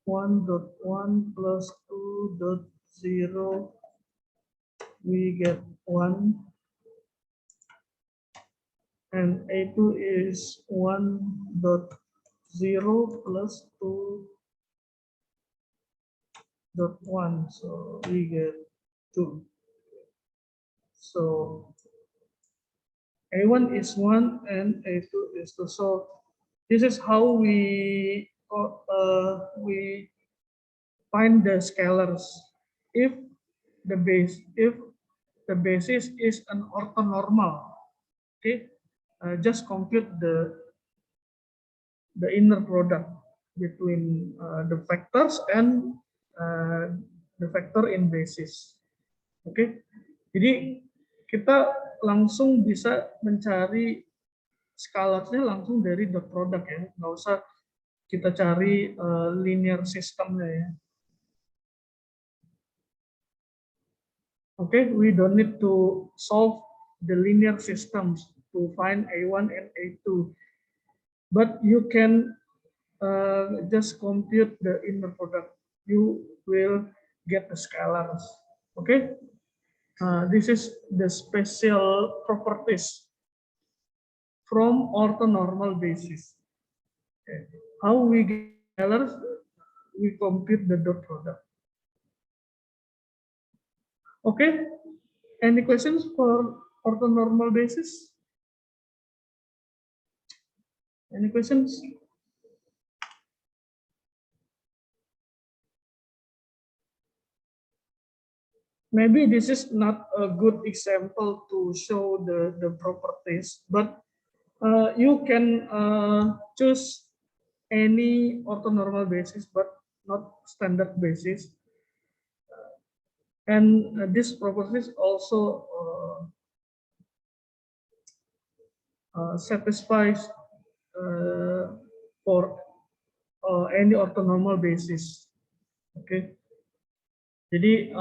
1.1 plus 2.0. We get 1. And A2 is 1.0 plus 2.1. So we get 2. So A1 is 1 and A2 is 2. So this is how we find the scalars if the basis is an orthonormal. Okay, just compute the inner product between the vectors and the vector in basis. Oke, jadi kita langsung bisa mencari scalarsnya langsung dari dot product ya, nggak usah kita cari linear systemnya ya. Okay, we don't need to solve the linear systems to find A1 and A2, but you can just compute the inner product. You will get the scalars. Okay, this is the special properties from orthonormal basis. Okay. How we get scalars? We compute the dot product. Okay, any questions for orthonormal basis? Any questions? Maybe this is not a good example to show the properties, but you can choose any orthonormal basis, but not standard basis. And this properties also satisfies for any orthonormal basis. Okay. Jadi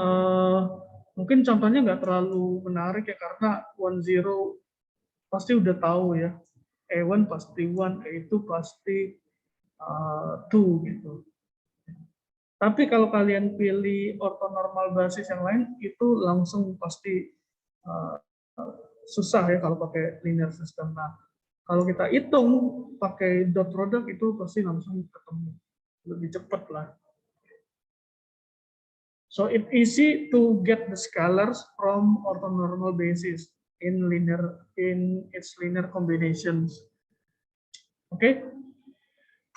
mungkin contohnya nggak terlalu menarik ya karena 10 pasti udah tahu ya. A1 pasti 1, A2 pasti 2 gitu. Tapi kalau kalian pilih ortonormal basis yang lain itu langsung pasti susah ya kalau pakai linear system. Nah, kalau kita hitung pakai dot product itu pasti langsung ketemu, lebih cepat lah. So it's easy to get the scalars from orthonormal basis in its linear combinations. Okay.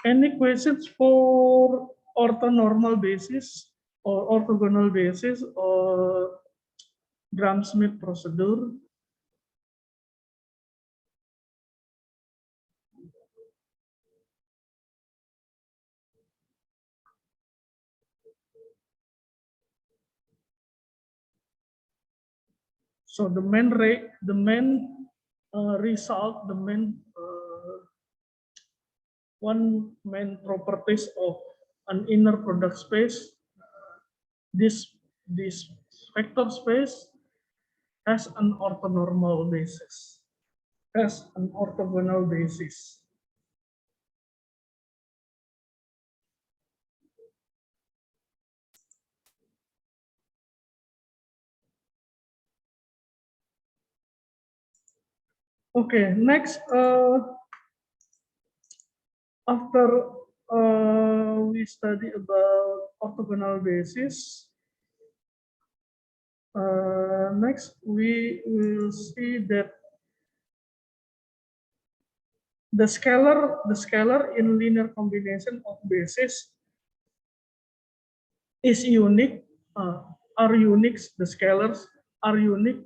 Any questions for orthonormal basis or orthogonal basis or Gram-Schmidt procedure? So the main result, one main properties of an inner product space, this vector space has an orthonormal basis, has an orthogonal basis. Okay, next, after we study about orthogonal basis, next we will see that the scalar in linear combination of bases is unique, are unique, the scalars are unique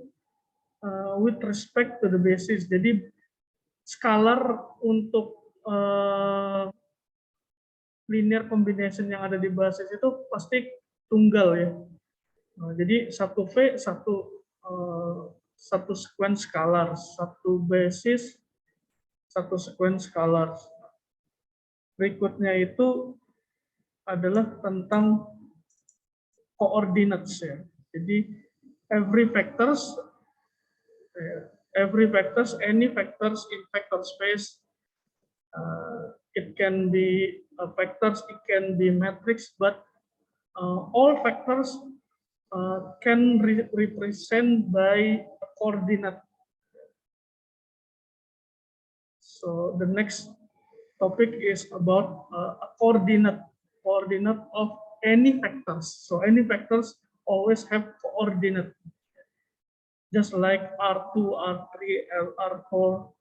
with respect to the basis. Jadi scalar untuk linear combination yang ada di basis itu pasti tunggal ya. Nah, jadi satu V satu sequence scalar, satu basis satu sequence scalar. Berikutnya itu adalah tentang coordinates ya. Jadi any vectors in vector space, it can be vectors, it can be matrix, but all vectors can represent by a coordinate. So the next topic is about a coordinate of any vectors. So any vectors always have coordinate, just like R2, R3, R4.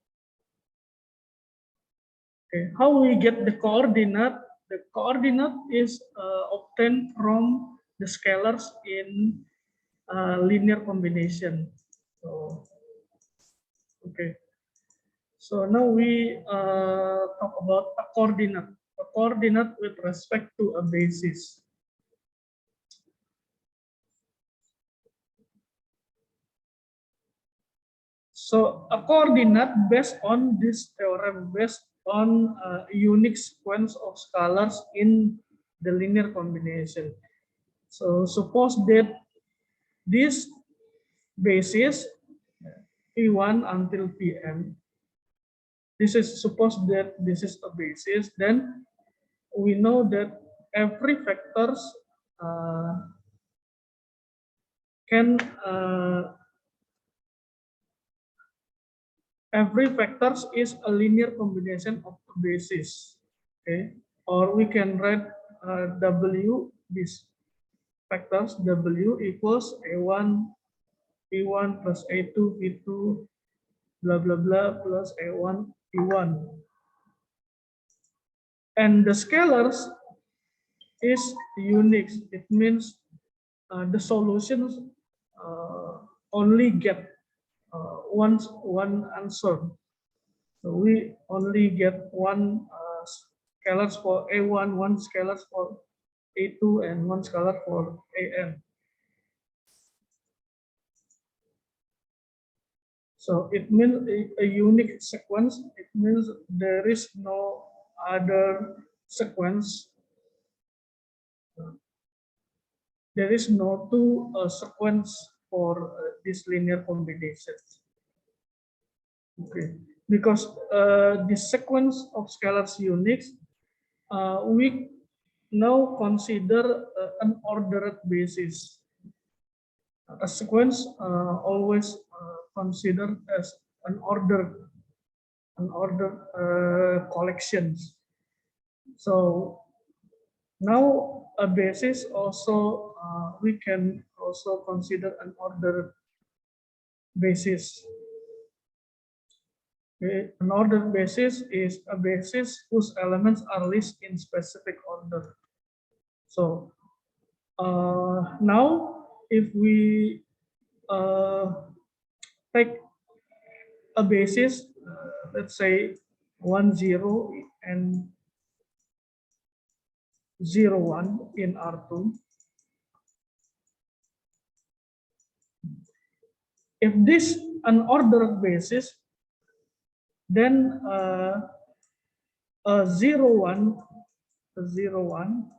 Okay. How we get the coordinate? The coordinate is obtained from the scalars in linear combination. So, okay. So now we talk about a coordinate with respect to a basis. So a coordinate based on this theorem, based on a unique sequence of scalars in the linear combination. So suppose that this basis P1 until Pn, this is suppose that this is a basis, then we know that every vectors can every vectors is a linear combination of the basis, okay? Or we can write W, this vectors W equals A1 P1 plus A2 P2 blah blah blah plus A1 P1, and the scalars is unique. It means the solutions only get one answer. So we only get one scalars for A1, one scalars for A2, and one scalar for AN. So it means a unique sequence. It means there is no other sequence. There is no two sequence for this linear combination. Okay, because the sequence of scalars unique, we now consider an ordered basis. A sequence always considered as an ordered collections. So now a basis also we can also consider an ordered basis. Okay. An ordered basis is a basis whose elements are listed in specific order. So now if we take a basis, let's say 1, 0 and 0, 1 in R2. If this an ordered basis, then 0, 1, 0, 1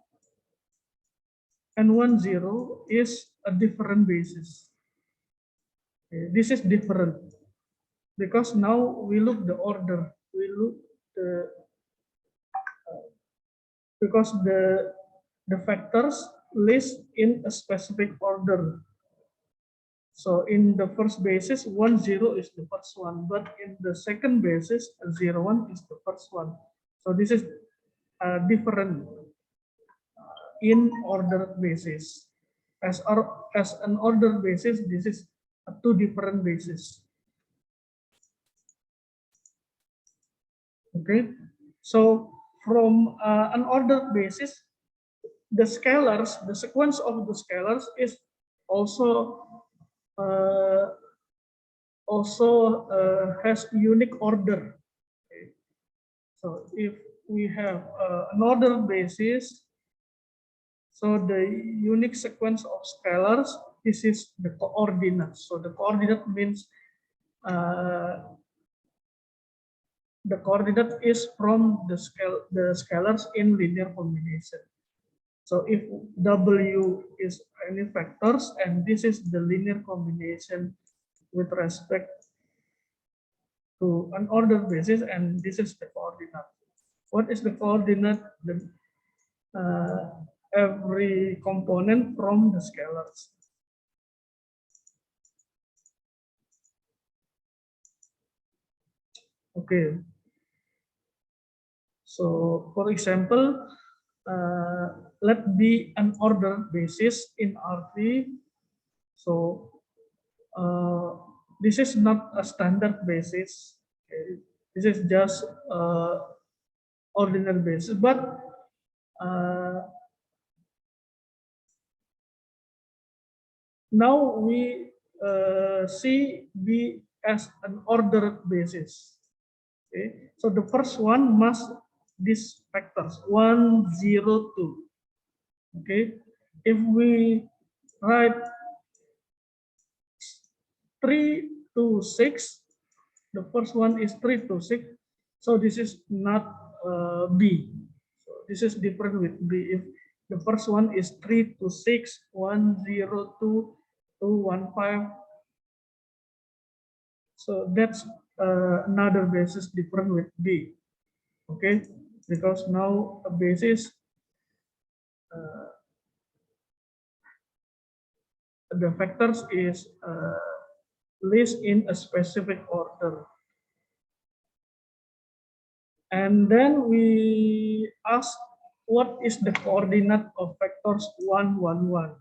and 1, 0 is a different basis. Okay, this is different because now we look the order, we look the because the factors list in a specific order. So in the first basis, 1, 0 is the first one, but in the second basis, 0, 1 is the first one. So this is different in order basis. As an order basis, this is two different basis. Okay, so from an ordered basis, the scalars, the sequence of the scalars is also has unique order. Okay. So if we have an ordered basis, so the unique sequence of scalars, this is the coordinates. So the coordinate means the coordinate is from the scalars in linear combination. So if W is any vectors and this is the linear combination with respect to an ordered basis, and this is the coordinate. What is the coordinate? Then every component from the scalars. Okay. So for example, let be an ordered basis in R3. So this is not a standard basis. Okay. This is just ordinary basis, but now we see B as an ordered basis. Okay, so the first one must these factors 1, 0, 2. Okay, if we write 3 to 6, The first one is 3 to 6. So this is not B. So this is different with B. If the first one is 3 to 6, 1, 0, 2, 2, 1, 5. So that's another basis different with B. Okay, because now a basis the factors is list in a specific order. And then we ask what is the coordinate of vectors 1, 1, 1.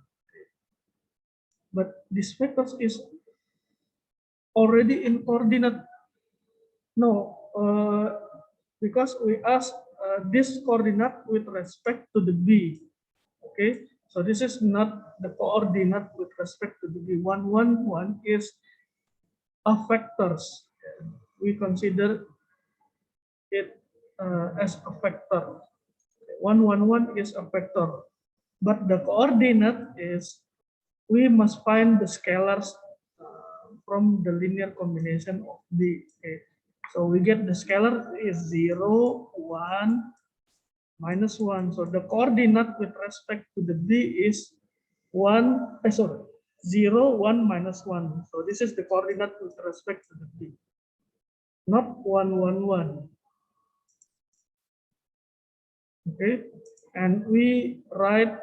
But this vectors is already in coordinate. No, because we ask this coordinate with respect to the B. Okay, so this is not the coordinate with respect to the B. 1, 1, 1 is a vectors. We consider it as a vector. 1, 1, 1 is a vector, but the coordinate is we must find the scalars from the linear combination of B. Okay. So we get the scalar is 0, 1, minus 1. So the coordinate with respect to the B is 1, 0, 1, minus 1. So this is the coordinate with respect to the B, not 1, 1, 1. Okay, and we write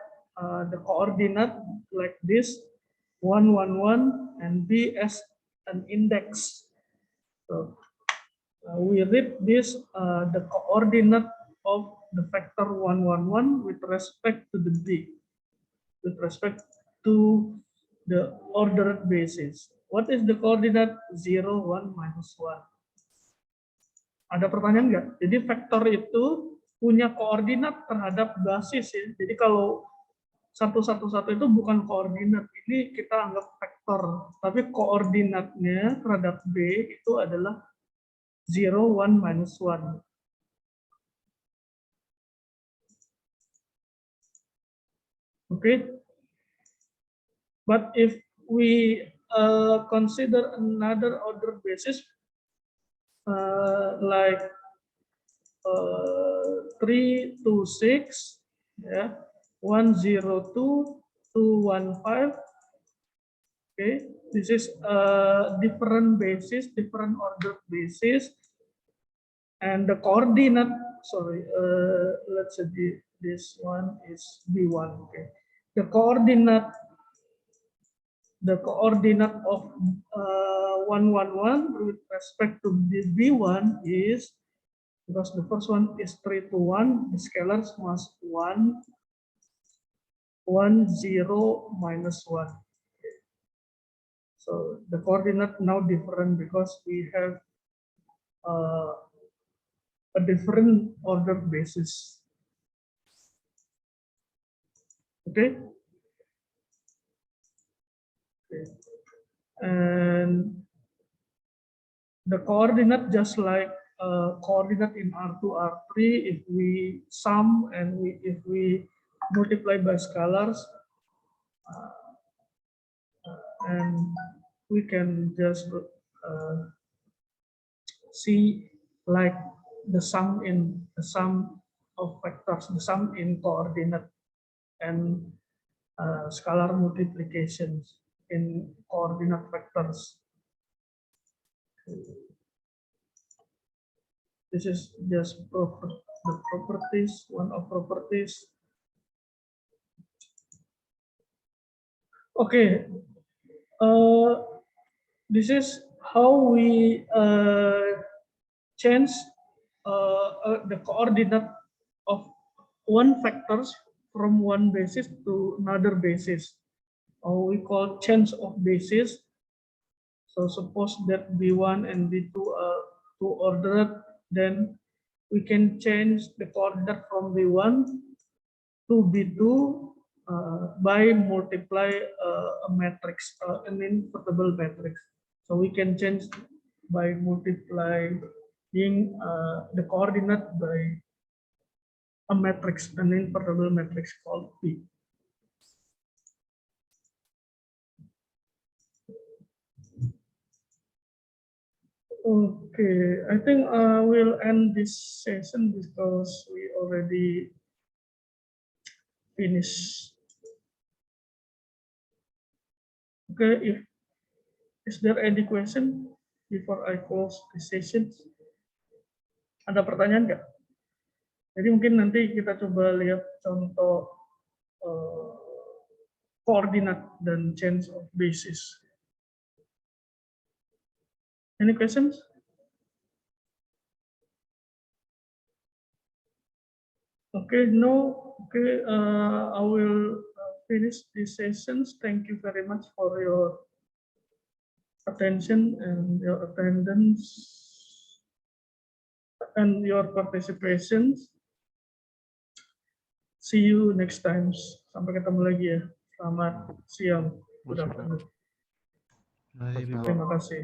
the coordinate like this: 1, 1, 1, and B as an index. So we read this the coordinate of the vector 1, 1, 1 with respect to the B, with respect to the ordered basis. What is the coordinate? 0, 1, minus 1. Ada pertanyaan nggak? Jadi vektor itu punya koordinat terhadap basis ya. Jadi kalau 1, 1, 1 itu bukan koordinat, ini kita anggap vektor. Tapi koordinatnya terhadap B itu adalah 0, 1, minus 1. Okay. But if we consider another order basis like 3 to 6, yeah, 1, 0, 2, 2, 1, 5. Okay, this is a different basis, different order basis, and the coordinate. Sorry, let's say this one is B1. Okay, the coordinate of 1, 1, 1 with respect to the B1 is, because the first one is 3 to 1, the scalars must 1, 1, 0, minus 1. So the coordinate now different because we have a different order basis. Okay. Okay. And the coordinate, just like coordinate in R2, R3, if we sum and if we multiply by scalars, and we can just see like the sum of vectors, the sum in coordinate, and scalar multiplications in coordinate vectors. This is just the properties, one of properties. Okay, this is how we change the coordinate of one vectors from one basis to another basis. Or we call change of basis. So suppose that B1 and B2 are two ordered, then we can change the coordinate from B1 to B2 by multiply a matrix, an invertible matrix. So we can change by multiplying the coordinate by a matrix, an invertible matrix called P. Okay, I think we'll end this session because we already finished. Okay, is there any question before I close the session? Ada pertanyaan nggak? Jadi mungkin nanti kita coba lihat contoh koordinat dan change of basis. Any questions? Okay, no. Okay, I will finish these sessions. Thank you very much for your attention and your attendance and your participation. See you next time. Sampai ketemu lagi ya. Selamat siang. Good afternoon. Terima kasih, Pak. Terima kasih.